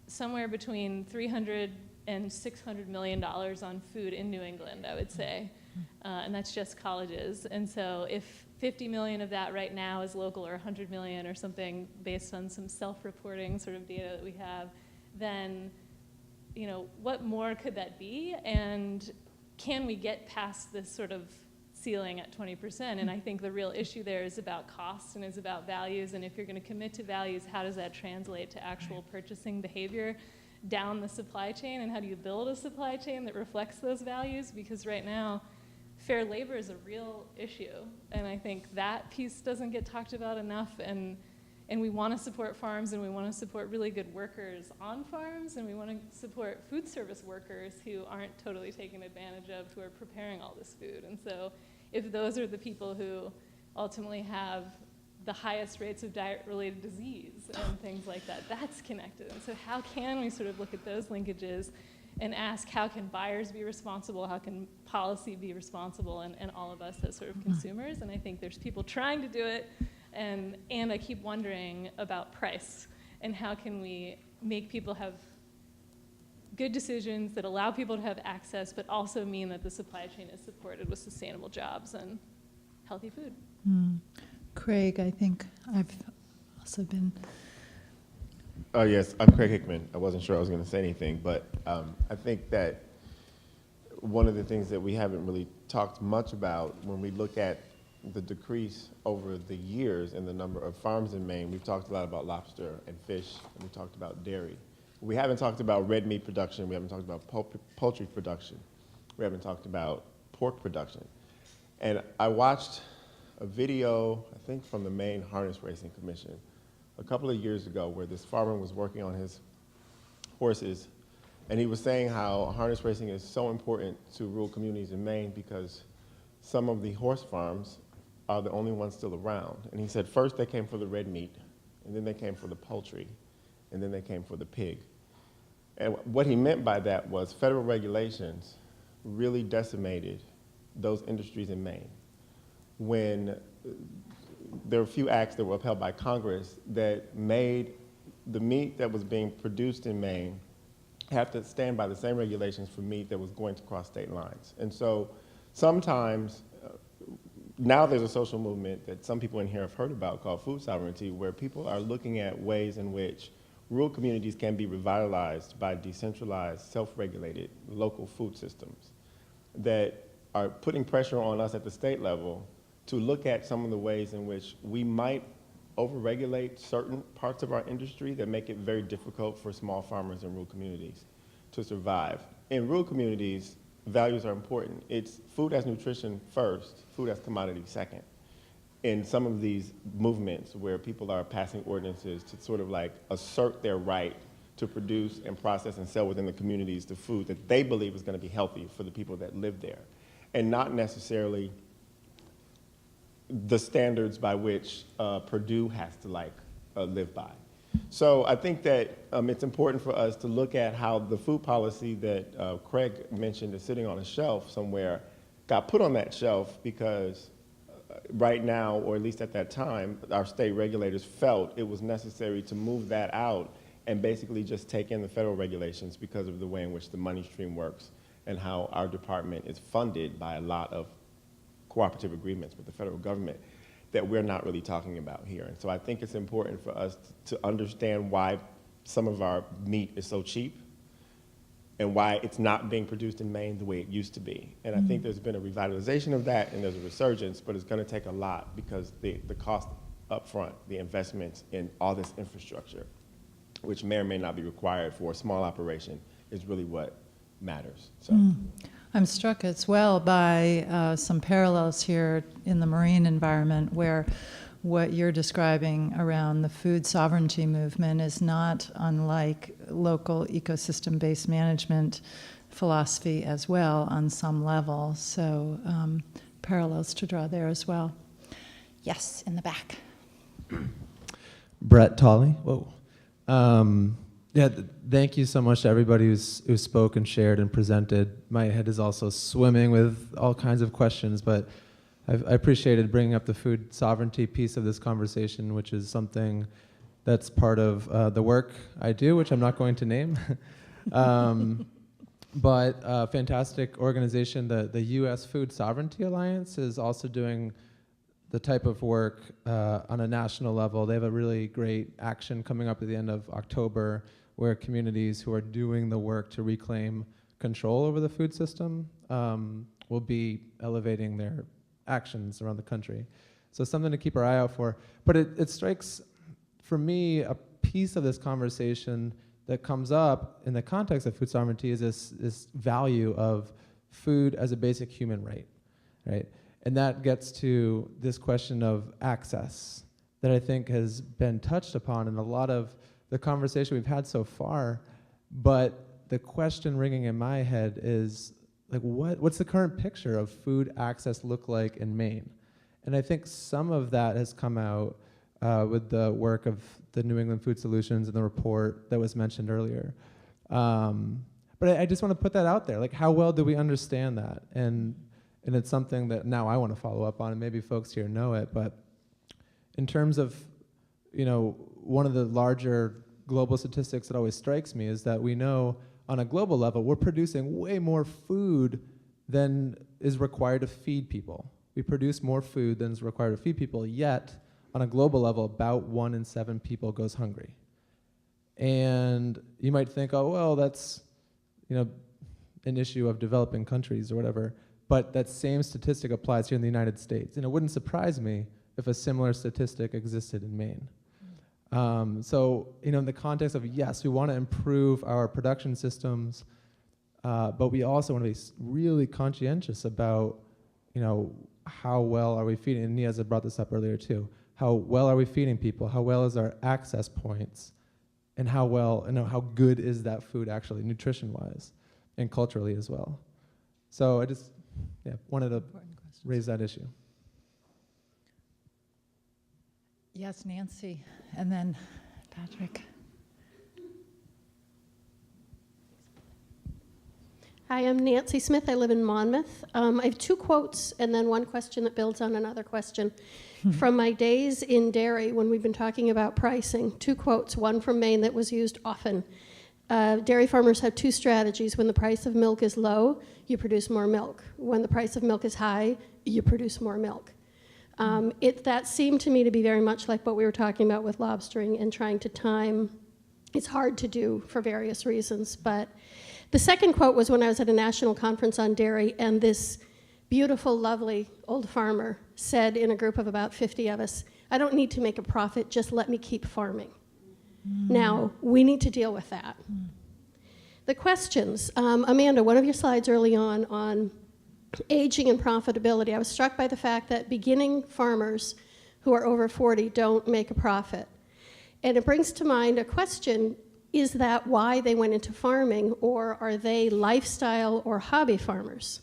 somewhere between $300 and $600 million on food in New England, I would say, and that's just colleges. And so, if 50 million of that right now is local, or 100 million or something, based on some self-reporting sort of data that we have, then, what more could that be? And can we get past this sort of ceiling at 20%? And I think the real issue there is about cost and is about values. And if you're going to commit to values, how does that translate to actual purchasing behavior down the supply chain? And how do you build a supply chain that reflects those values? Because right now, fair labor is a real issue. And I think that piece doesn't get talked about enough. And And we want to support farms, and we want to support really good workers on farms, and we want to support food service workers who aren't totally taken advantage of, who are preparing all this food. And so if those are the people who ultimately have the highest rates of diet-related disease and things like that, that's connected. And so how can we sort of look at those linkages and ask, how can buyers be responsible, how can policy be responsible, and all of us as sort of consumers? And I think there's people trying to do it, and I keep wondering about price, and how can we make people have good decisions that allow people to have access, but also mean that the supply chain is supported with sustainable jobs and healthy food. Craig, I think I've also been. Oh, yes, I'm Craig Hickman. I wasn't sure I was going to say anything, but I think that one of the things that we haven't really talked much about when we look at the decrease over the years in the number of farms in Maine, we've talked a lot about lobster and fish, and we talked about dairy. We haven't talked about red meat production. We haven't talked about poultry production. We haven't talked about pork production. And I watched a video, I think from the Maine Harness Racing Commission, a couple of years ago, where this farmer was working on his horses, and he was saying how harness racing is so important to rural communities in Maine because some of the horse farms are the only ones still around. And he said first they came for the red meat, and then they came for the poultry, and then they came for the pig. And what he meant by that was federal regulations really decimated those industries in Maine. When there were a few acts that were upheld by Congress that made the meat that was being produced in Maine have to stand by the same regulations for meat that was going to cross state lines. And so sometimes, now there's a social movement that some people in here have heard about called food sovereignty, where people are looking at ways in which rural communities can be revitalized by decentralized, self-regulated local food systems that are putting pressure on us at the state level to look at some of the ways in which we might overregulate certain parts of our industry that make it very difficult for small farmers in rural communities to survive. In rural communities, values are important. It's food as nutrition first, food as commodity second. In some of these movements where people are passing ordinances to sort of like assert their right to produce and process and sell within the communities the food that they believe is going to be healthy for the people that live there, and not necessarily the standards by which Purdue has to live by. So I think that it's important for us to look at how the food policy that Craig mentioned is sitting on a shelf somewhere got put on that shelf because right now, or at least at that time, our state regulators felt it was necessary to move that out and basically just take in the federal regulations because of the way in which the money stream works and how our department is funded by a lot of cooperative agreements with the federal government that we're not really talking about here. And so I think it's important for us to understand why some of our meat is so cheap and why it's not being produced in Maine the way it used to be. And I think there's been a revitalization of that and there's a resurgence, but it's gonna take a lot because the cost up front, the investments in all this infrastructure, which may or may not be required for a small operation, is really what matters. So. I'm struck as well by some parallels here in the marine environment where what you're describing around the food sovereignty movement is not unlike local ecosystem-based management philosophy as well on some level. So parallels to draw there as well. Yes, in the back. Brett Tolley. Whoa. Yeah, thank you so much to everybody who spoke and shared and presented. My head is also swimming with all kinds of questions, but I appreciated bringing up the food sovereignty piece of this conversation, which is something that's part of the work I do, which I'm not going to name. But a fantastic organization, the U.S. Food Sovereignty Alliance, is also doing the type of work on a national level. They have a really great action coming up at the end of October where communities who are doing the work to reclaim control over the food system will be elevating their actions around the country. So something to keep our eye out for. But it strikes, for me, a piece of this conversation that comes up in the context of food sovereignty is this value of food as a basic human right, right? And that gets to this question of access that I think has been touched upon in a lot of the conversation we've had so far. But the question ringing in my head is, like, what's the current picture of food access look like in Maine? And I think some of that has come out with the work of the New England Food Solutions and the report that was mentioned earlier. But I just want to put that out there. Like, how well do we understand that? And it's something that now I want to follow up on, and maybe folks here know it. But in terms of, one of the larger global statistics that always strikes me is that we know on a global level, we're producing way more food than is required to feed people. We produce more food than is required to feed people, yet on a global level, about 1 in 7 people goes hungry. And you might think, oh, well, that's, an issue of developing countries or whatever, but that same statistic applies here in the United States. And it wouldn't surprise me if a similar statistic existed in Maine. So, in the context of, yes, we want to improve our production systems, but we also want to be really conscientious about, how well are we feeding, and Niaz had brought this up earlier too, how well are we feeding people, how well is our access points, and how well, how good is that food actually, nutrition-wise, and culturally as well. So I just, wanted to raise that issue. Yes, Nancy, and then Patrick. Hi, I'm Nancy Smith. I live in Monmouth. I have 2 quotes and then one question that builds on another question. From my days in dairy, when we've been talking about pricing, 2 quotes, one from Maine that was used often. Dairy farmers have 2 strategies. When the price of milk is low, you produce more milk. When the price of milk is high, you produce more milk. That seemed to me to be very much like what we were talking about with lobstering and trying to time. It's hard to do for various reasons, but the second quote was when I was at a national conference on dairy, and this beautiful, lovely old farmer said in a group of about 50 of us, I don't need to make a profit, just let me keep farming. Now, we need to deal with that. The questions, Amanda, one of your slides early on aging and profitability, I was struck by the fact that beginning farmers who are over 40 don't make a profit. And it brings to mind a question, is that why they went into farming, or are they lifestyle or hobby farmers?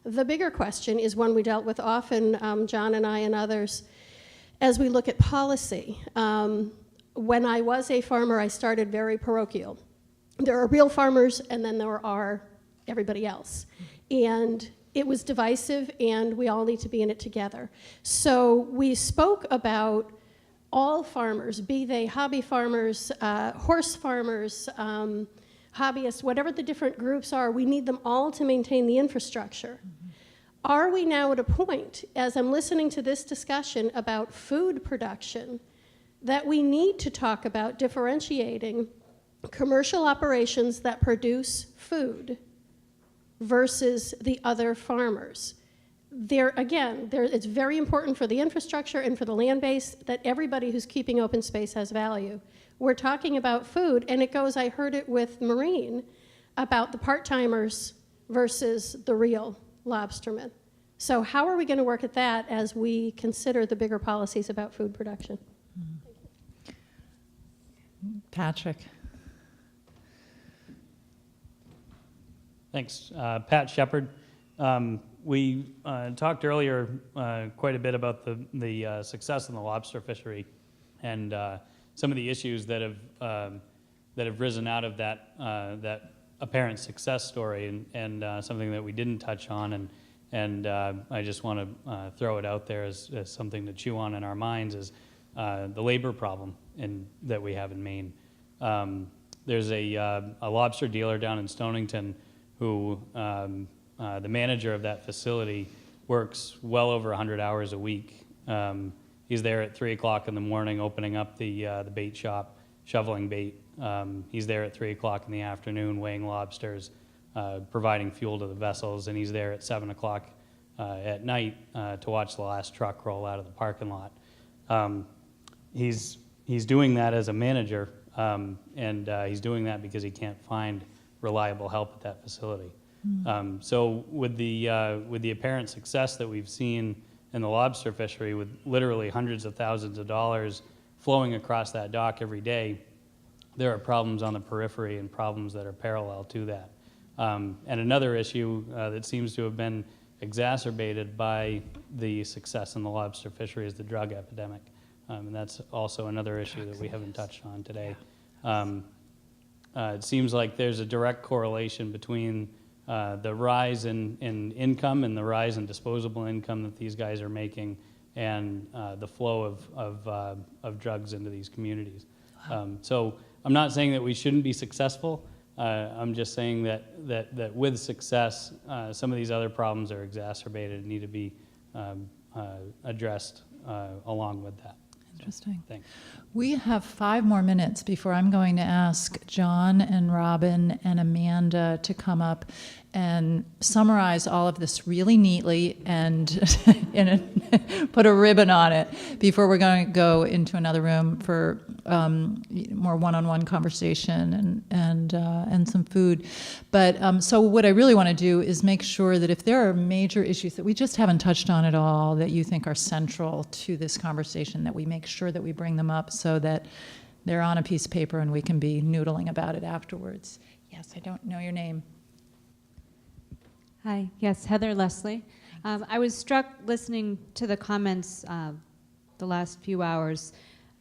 The bigger question is one we dealt with often, John and I and others, as we look at policy. When I was a farmer, I started very parochial. There are real farmers, and then there are everybody else. And it was divisive, and we all need to be in it together. So we spoke about all farmers, be they hobby farmers, horse farmers, hobbyists, whatever the different groups are, we need them all to maintain the infrastructure. Are we now at a point, as I'm listening to this discussion about food production, that we need to talk about differentiating commercial operations that produce food versus the other farmers? It's very important for the infrastructure and for the land base that everybody who's keeping open space has value. We're talking about food, and it goes, I heard it with Maureen, about the part-timers versus the real lobstermen. So how are we going to work at that as we consider the bigger policies about food production? Patrick. Thanks. Pat Shepard. We talked earlier quite a bit about the success in the lobster fishery and some of the issues that have risen out of that apparent success story, and something that we didn't touch on, and I just want to throw it out there as something to chew on in our minds, is the labor problem that we have in Maine. There's a lobster dealer down in Stonington who the manager of that facility works well over 100 hours a week. He's there at 3 o'clock in the morning opening up the bait shop, shoveling bait. He's there at 3 o'clock in the afternoon weighing lobsters, providing fuel to the vessels, and he's there at 7 o'clock at night to watch the last truck roll out of the parking lot. He's doing that as a manager, and he's doing that because he can't find reliable help at that facility. So with the apparent success that we've seen in the lobster fishery with literally hundreds of thousands of dollars flowing across that dock every day, there are problems on the periphery and problems that are parallel to that. And another issue that seems to have been exacerbated by the success in the lobster fishery is the drug epidemic. And that's also another issue that we haven't touched on today. It seems like there's a direct correlation between the rise in income and the rise in disposable income that these guys are making and the flow of drugs into these communities. So I'm not saying that we shouldn't be successful. I'm just saying that with success, some of these other problems are exacerbated and need to be addressed along with that. Interesting. Thanks. We have 5 more minutes before I'm going to ask John and Robin and Amanda to come up and summarize all of this really neatly and put a ribbon on it before we're going to go into another room for more one-on-one conversation and some food. But so what I really want to do is make sure that if there are major issues that we just haven't touched on at all that you think are central to this conversation, that we make sure that we bring them up so that they're on a piece of paper and we can be noodling about it afterwards. Yes, I don't know your name. Hi, yes, Heather Leslie. I was struck listening to the comments the last few hours.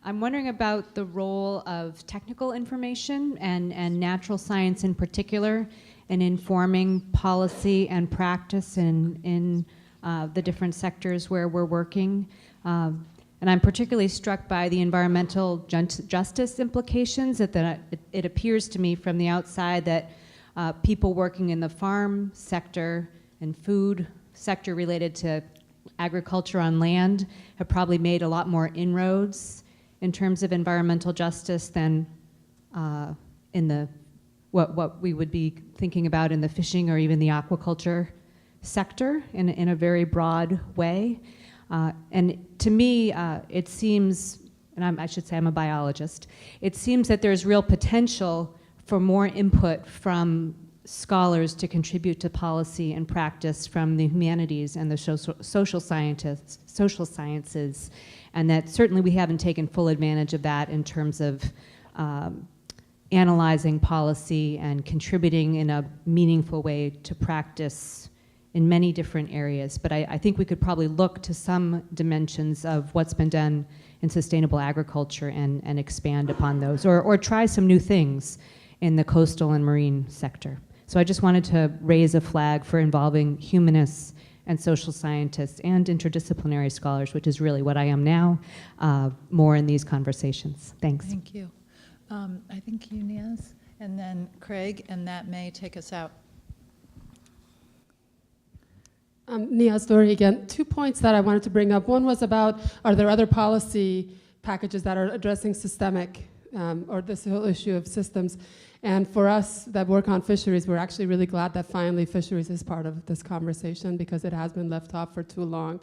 I'm wondering about the role of technical information and natural science in particular in informing policy and practice in the different sectors where we're working. And I'm particularly struck by the environmental justice implications that it appears to me from the outside that people working in the farm sector and food sector related to agriculture on land have probably made a lot more inroads in terms of environmental justice than in the what we would be thinking about in the fishing or even the aquaculture sector in a very broad way. And to me, it seems, and I should say I'm a biologist, it seems that there's real potential for more input from scholars to contribute to policy and practice from the humanities and the social sciences, and that certainly we haven't taken full advantage of that in terms of analyzing policy and contributing in a meaningful way to practice in many different areas. But I think we could probably look to some dimensions of what's been done in sustainable agriculture and expand upon those, or try some new things in the coastal and marine sector. So I just wanted to raise a flag for involving humanists and social scientists and interdisciplinary scholars, which is really what I am now, more in these conversations. Thanks. Thank you. I think you, Niaz, and then Craig, and that may take us out. Niaz Dori again. 2 points that I wanted to bring up. One was about, are there other policy packages that are addressing systemic or this whole issue of systems? And for us that work on fisheries, we're actually really glad that finally fisheries is part of this conversation because it has been left off for too long.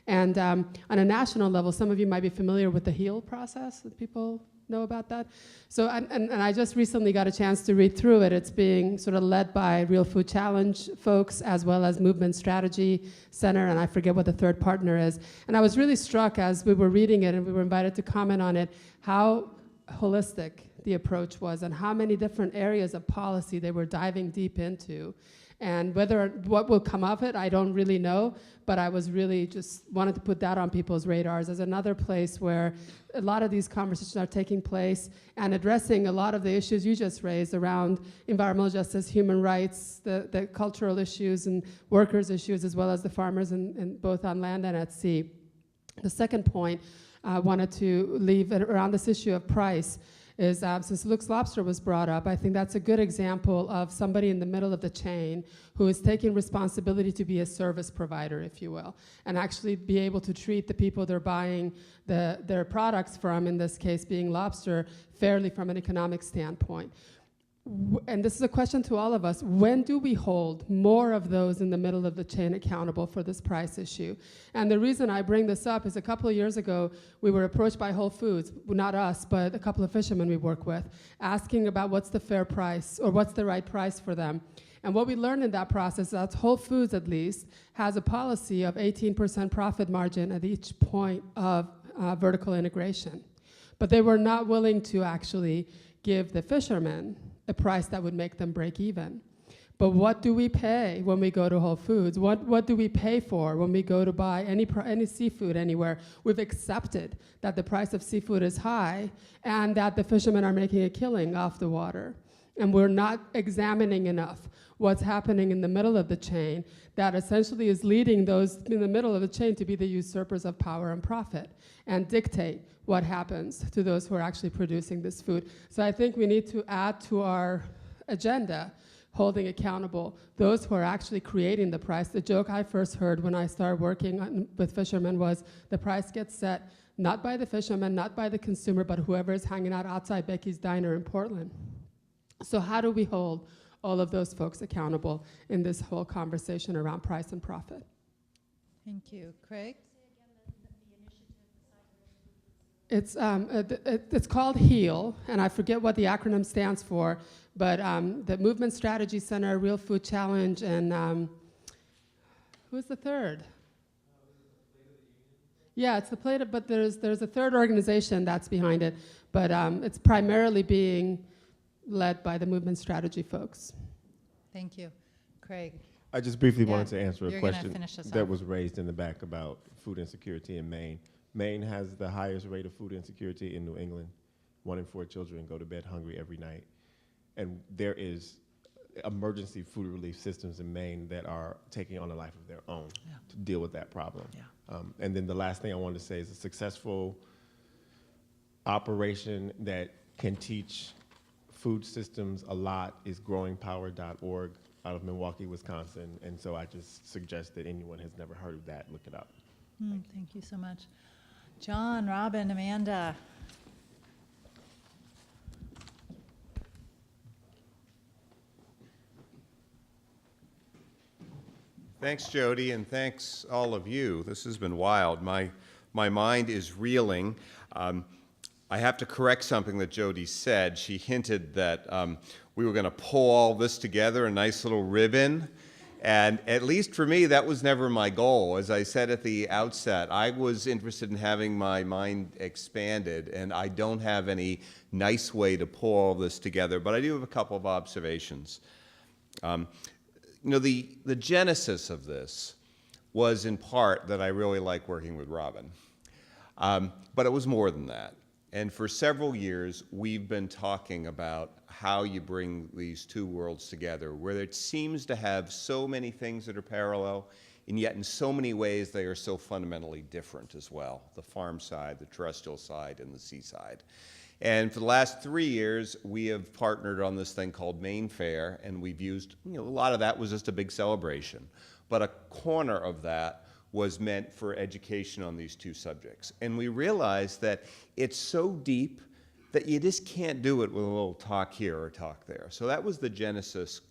And on a national level, some of you might be familiar with the HEAL process. People know about that? So, and I just recently got a chance to read through it. It's being sort of led by Real Food Challenge folks as well as Movement Strategy Center, and I forget what the third partner is. And I was really struck as we were reading it and we were invited to comment on it, how holistic the approach was and how many different areas of policy they were diving deep into. And what will come of it, I don't really know, but I was really just wanted to put that on people's radars as another place where a lot of these conversations are taking place and addressing a lot of the issues you just raised around environmental justice, human rights, the cultural issues and workers' issues, as well as the farmers and both on land and at sea. The second point I wanted to leave around this issue of price is since Luke's Lobster was brought up, I think that's a good example of somebody in the middle of the chain who is taking responsibility to be a service provider, if you will, and actually be able to treat the people they're buying their products from, in this case being lobster, fairly from an economic standpoint. And this is a question to all of us. When do we hold more of those in the middle of the chain accountable for this price issue? And the reason I bring this up is a couple of years ago, we were approached by Whole Foods, not us, but a couple of fishermen we work with, asking about what's the fair price or what's the right price for them. And what we learned in that process is that Whole Foods, at least, has a policy of 18% profit margin at each point of vertical integration. But they were not willing to actually give the fishermen a price that would make them break even. But what do we pay when we go to Whole Foods? What do we pay for when we go to buy any seafood anywhere? We've accepted that the price of seafood is high and that the fishermen are making a killing off the water. And we're not examining enough what's happening in the middle of the chain that essentially is leading those in the middle of the chain to be the usurpers of power and profit and dictate what happens to those who are actually producing this food. So I think we need to add to our agenda holding accountable those who are actually creating the price. The joke I first heard when I started working with fishermen was the price gets set not by the fisherman, not by the consumer, but whoever is hanging out outside Becky's Diner in Portland. So how do we hold all of those folks accountable in this whole conversation around price and profit? Thank you. Craig? It's called HEAL, and I forget what the acronym stands for, but the Movement Strategy Center, Real Food Challenge, and who's the third? Yeah, it's the Plate of, but there's a third organization that's behind it, but it's primarily being led by the Movement Strategy folks. Thank you. Craig? I just briefly Yeah, wanted to answer a you're gonna question finish us that off. was raised in the back about food insecurity in Maine. Maine has the highest rate of food insecurity in New England. 1 in 4 children go to bed hungry every night. And there is emergency food relief systems in Maine that are taking on a life of their own to deal with that problem. And then the last thing I wanted to say is a successful operation that can teach food systems a lot is growingpower.org out of Milwaukee, Wisconsin. And so I just suggest that anyone has never heard of that, look it up. Thank you so much. John, Robin, Amanda. Thanks, Jody, and thanks all of you. This has been wild. My mind is reeling. I have to correct something that Jody said. She hinted that we were going to pull all this together, a nice little ribbon. And at least for me, that was never my goal. As I said at the outset, I was interested in having my mind expanded, and I don't have any nice way to pull all this together, but I do have a couple of observations. You know, the genesis of this was in part that I really like working with Robin. But it was more than that. And for several years, we've been talking about how you bring these two worlds together, where it seems to have so many things that are parallel, and yet in so many ways they are so fundamentally different as well, the farm side, the terrestrial side, and the seaside. And for the last 3 years, we have partnered on this thing called Maine Fair, and we've used, a lot of that was just a big celebration. But a corner of that was meant for education on these two subjects. And we realized that it's so deep that you just can't do it with a little talk here or talk there. So that was the genesis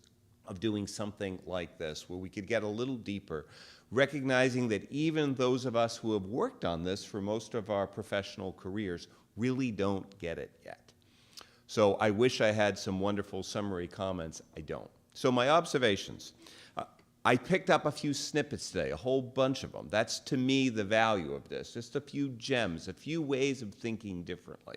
of doing something like this, where we could get a little deeper, recognizing that even those of us who have worked on this for most of our professional careers really don't get it yet. So I wish I had some wonderful summary comments. I don't. So my observations. I picked up a few snippets today, a whole bunch of them. That's, to me, the value of this, just a few gems, a few ways of thinking differently.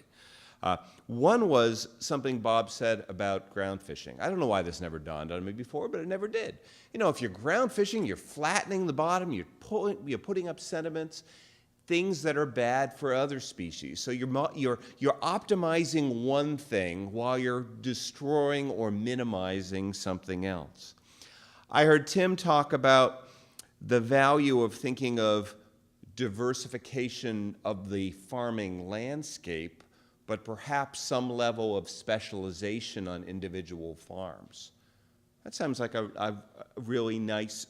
One was something Bob said about ground fishing. I don't know why this never dawned on me before, but it never did. You know, if you're ground fishing, you're flattening the bottom, you're putting up sediments, things that are bad for other species. So you're optimizing one thing while you're destroying or minimizing something else. I heard Tim talk about the value of thinking of diversification of the farming landscape, but perhaps some level of specialization on individual farms. That sounds like a really nice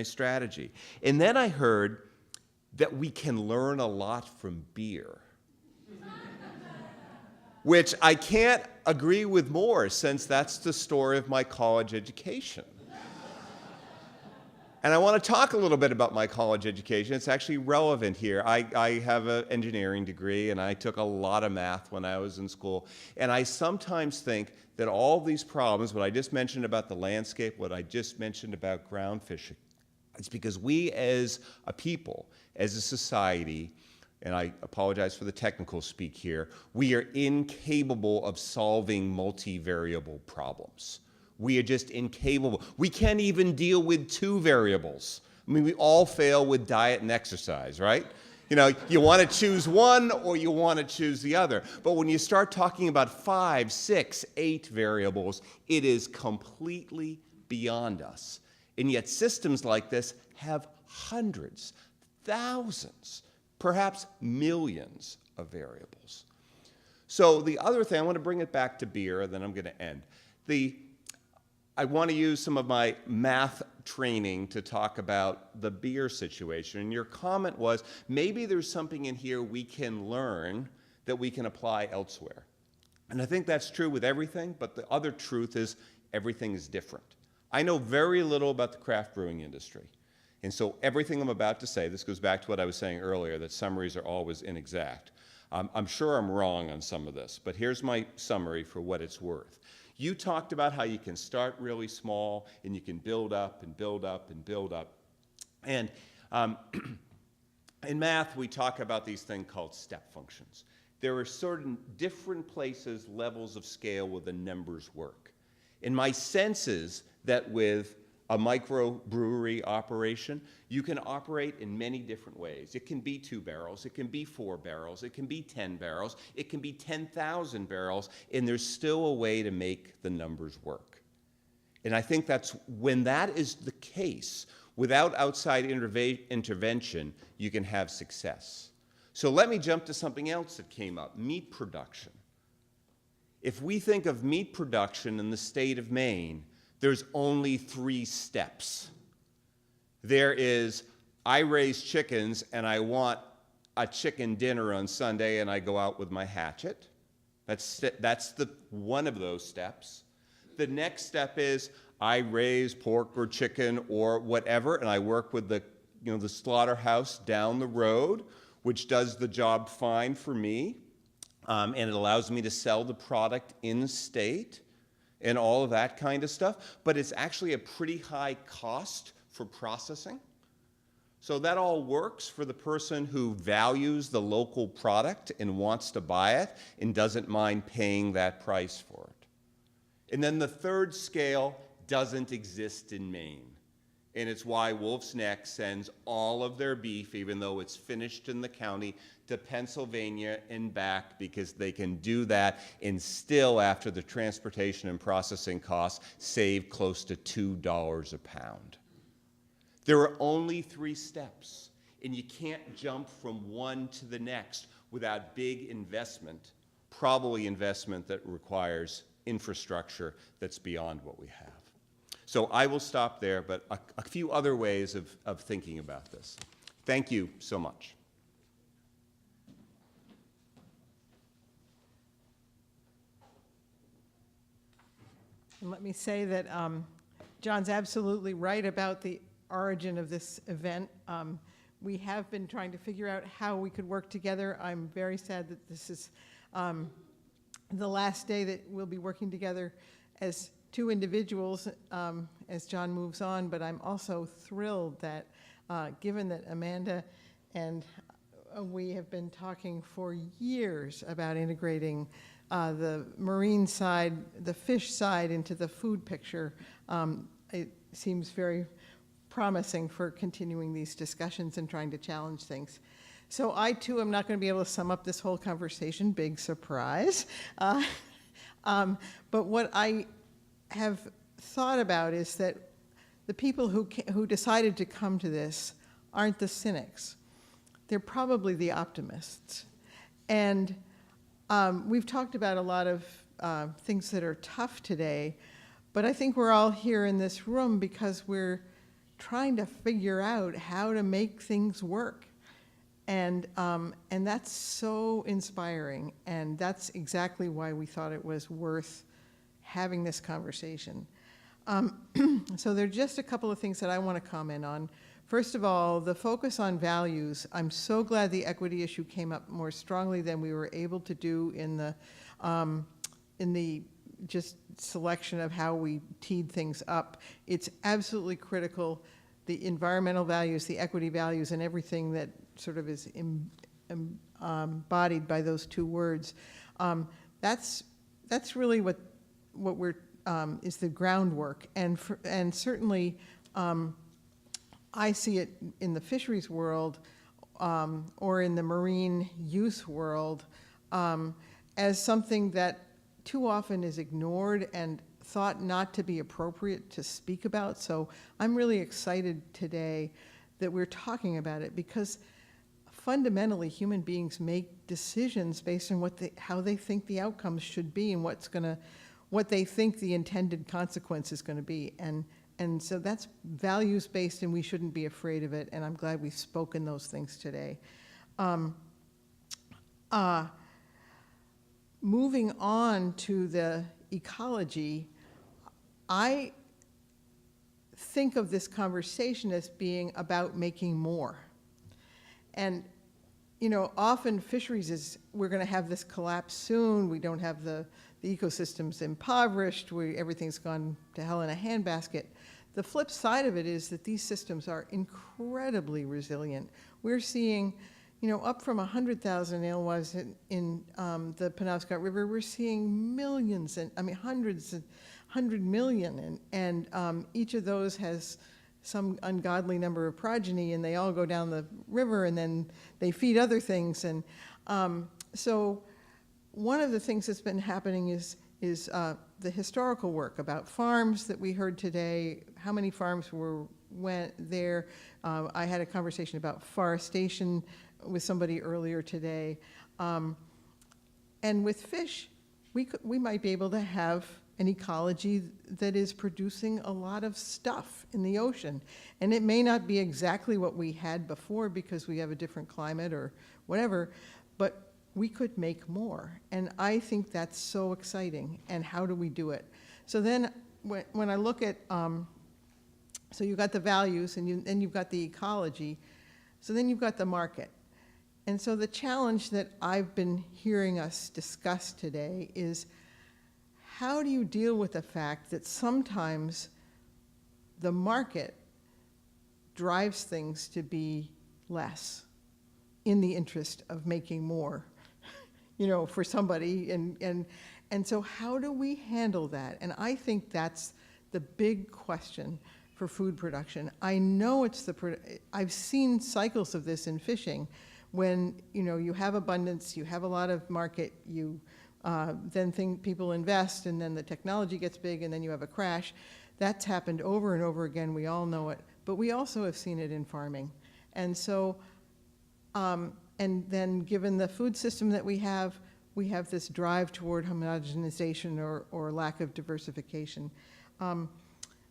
strategy. And then I heard that we can learn a lot from beer, which I can't agree with more, since that's the story of my college education. And I want to talk a little bit about my college education. It's actually relevant here. I have an engineering degree, and I took a lot of math when I was in school. And I sometimes think that all these problems, what I just mentioned about the landscape, what I just mentioned about ground fishing, it's because we as a people, as a society, and I apologize for the technical speak here, we are incapable of solving multivariable problems. We are just incapable. We can't even deal with 2 variables. I mean, we all fail with diet and exercise, right? You know, you want to choose one or you want to choose the other. But when you start talking about 5, 6, 8 variables, it is completely beyond us. And yet systems like this have hundreds, thousands, perhaps millions of variables. So the other thing, I want to bring it back to beer, and then I'm going to end. I want to use some of my math training to talk about the beer situation. And your comment was, maybe there's something in here we can learn that we can apply elsewhere. And I think that's true with everything, but the other truth is everything is different. I know very little about the craft brewing industry. And so everything I'm about to say, this goes back to what I was saying earlier, that summaries are always inexact. I'm sure I'm wrong on some of this, but here's my summary for what it's worth. You talked about how you can start really small and you can build up and build up and build up. And in math, we talk about these things called step functions. There are certain different places, levels of scale where the numbers work. And my sense is that with a microbrewery operation, you can operate in many different ways. It can be 2 barrels, it can be 4 barrels, it can be 10 barrels, it can be 10,000 barrels, and there's still a way to make the numbers work. And I think that's when that is the case, without outside intervention, you can have success. So let me jump to something else that came up, meat production. If we think of meat production in the state of Maine, there's only 3 steps. There is, I raise chickens and I want a chicken dinner on Sunday and I go out with my hatchet. That's one of those steps. The next step is I raise pork or chicken or whatever and I work with the slaughterhouse down the road, which does the job fine for me, and it allows me to sell the product in state and all of that kind of stuff, but it's actually a pretty high cost for processing. So that all works for the person who values the local product and wants to buy it and doesn't mind paying that price for it. And then the third scale doesn't exist in Maine. And it's why Wolf's Neck sends all of their beef, even though it's finished in the county, to Pennsylvania and back, because they can do that and still, after the transportation and processing costs, save close to $2 a pound. There are only 3 steps, and you can't jump from one to the next without big investment, probably investment that requires infrastructure that's beyond what we have. So I will stop there, but a few other ways of thinking about this. Thank you so much. And let me say that John's absolutely right about the origin of this event. We have been trying to figure out how we could work together. I'm very sad that this is the last day that we'll be working together as 2 individuals as John moves on, but I'm also thrilled that given that Amanda and we have been talking for years about integrating the marine side, the fish side into the food picture, it seems very promising for continuing these discussions and trying to challenge things. So I too am not going to be able to sum up this whole conversation, big surprise. But what I have thought about is that the people who decided to come to this aren't the cynics. They're probably the optimists. And we've talked about a lot of things that are tough today, but I think we're all here in this room because we're trying to figure out how to make things work. And that's so inspiring, and that's exactly why we thought it was worth having this conversation. So there are just a couple of things that I want to comment on. First of all, the focus on values. I'm so glad the equity issue came up more strongly than we were able to do in the just selection of how we teed things up. It's absolutely critical. The environmental values, the equity values, and everything that sort of is embodied by those two words. That's really what we're is the groundwork, and certainly I see it in the fisheries world or in the marine use world as something that too often is ignored and thought not to be appropriate to speak about. So I'm really excited today that we're talking about it, because fundamentally human beings make decisions based on how they think the outcomes should be and what they think the intended consequence is going to be. And so that's values-based, and we shouldn't be afraid of it, and I'm glad we've spoken those things today. Moving on to the ecology, I think of this conversation as being about making more. And, you know, often fisheries is, we're going to have this collapse soon, we don't have the ecosystem's impoverished, everything's gone to hell in a handbasket. The flip side of it is that these systems are incredibly resilient. We're seeing, you know, up from 100,000 alewives in the Penobscot River, we're seeing millions, and I mean hundreds, 100 million, and each of those has some ungodly number of progeny, and they all go down the river, and then they feed other things. And so one of the things that's been happening is the historical work about farms that we heard today, how many farms went there. I had a conversation about forestation with somebody earlier today. And with fish, we might be able to have an ecology that is producing a lot of stuff in the ocean. And it may not be exactly what we had before because we have a different climate or whatever, but we could make more. And I think that's so exciting. And how do we do it? So then when I look at, so you've got the values and you've got the ecology, so then you've got the market. And so the challenge that I've been hearing us discuss today is, how do you deal with the fact that sometimes the market drives things to be less in the interest of making more, you know, for somebody, and so how do we handle that? And I think that's the big question for food production. I know I've seen cycles of this in fishing, when, you know, you have abundance, you have a lot of market, then people invest, and then the technology gets big, and then you have a crash. That's happened over and over again. We all know it. But we also have seen it in farming. And so, and then given the food system that we have this drive toward homogenization or lack of diversification.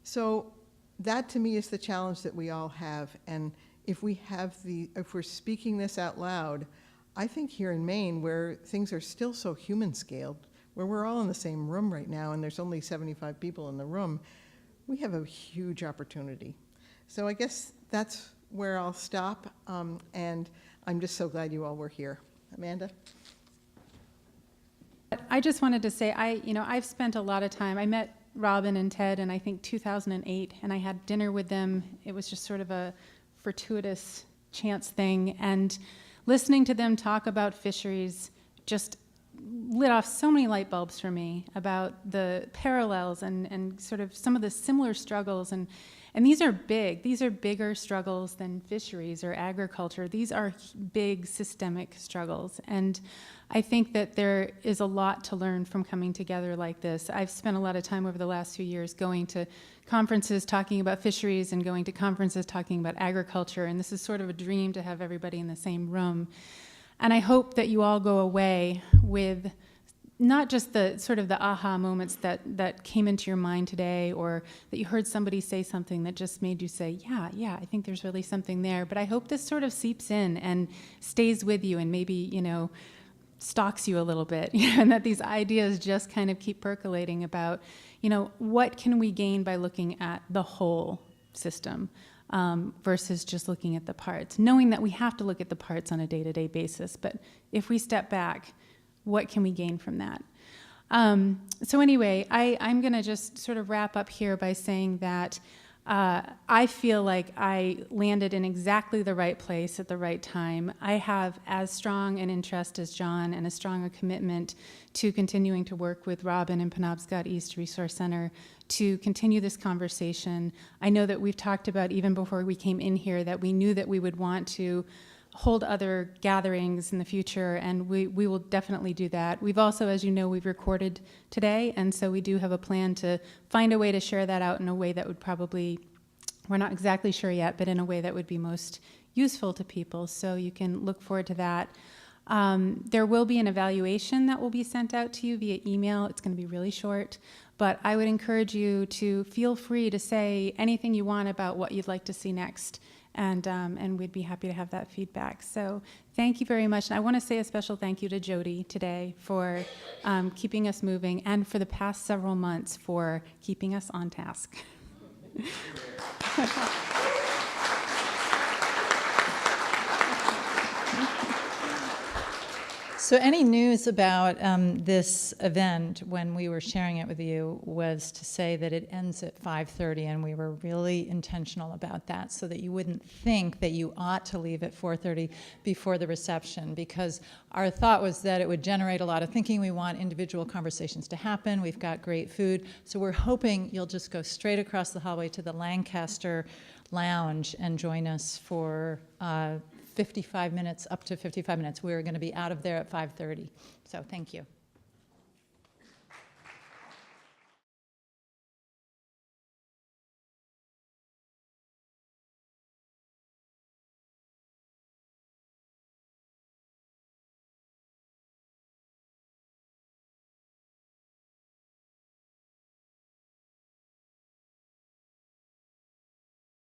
So that, to me, is the challenge that we all have. And if we're speaking this out loud, I think here in Maine, where things are still so human-scaled, where we're all in the same room right now and there's only 75 people in the room, we have a huge opportunity. So I guess that's where I'll stop, and I'm just so glad you all were here. Amanda? I just wanted to say, I've spent a lot of time, I met Robin and Ted in, I think, 2008, and I had dinner with them. It was just sort of a fortuitous chance thing, and listening to them talk about fisheries just lit off so many light bulbs for me about the parallels and sort of some of the similar struggles. And these are bigger struggles than fisheries or agriculture. These are big systemic struggles. And I think that there is a lot to learn from coming together like this. I've spent a lot of time over the last few years going to conferences talking about fisheries and going to conferences talking about agriculture. And this is sort of a dream to have everybody in the same room. And I hope that you all go away with not just the sort of the aha moments that came into your mind today, or that you heard somebody say something that just made you say, yeah, I think there's really something there. But I hope this sort of seeps in and stays with you and maybe, stalks you a little bit, and that these ideas just kind of keep percolating about, what can we gain by looking at the whole system versus just looking at the parts, knowing that we have to look at the parts on a day-to-day basis. But if we step back, what can we gain from that? So anyway, I'm going to just sort of wrap up here by saying that I feel like I landed in exactly the right place at the right time. I have as strong an interest as John and as strong a commitment to continuing to work with Robin and Penobscot East Resource Center to continue this conversation. I know that we've talked about, even before we came in here, that we knew that we would want to hold other gatherings in the future, and we will definitely do that. We've also, as you know, we've recorded today, and so we do have a plan to find a way to share that out in a way that would probably, we're not exactly sure yet, but in a way that would be most useful to people. So you can look forward to that. There will be an evaluation that will be sent out to you via email. It's going to be really short, but I would encourage you to feel free to say anything you want about what you'd like to see next. And we'd be happy to have that feedback. So thank you very much. And I want to say a special thank you to Jody today for keeping us moving, and for the past several months for keeping us on task. So any news about this event, when we were sharing it with you, was to say that it ends at 5:30, and we were really intentional about that so that you wouldn't think that you ought to leave at 4:30 before the reception, because our thought was that it would generate a lot of thinking. We want individual conversations to happen. We've got great food. So we're hoping you'll just go straight across the hallway to the Lancaster Lounge and join us for 55 minutes, up to 55 minutes. We're going to be out of there at 5:30. So thank you.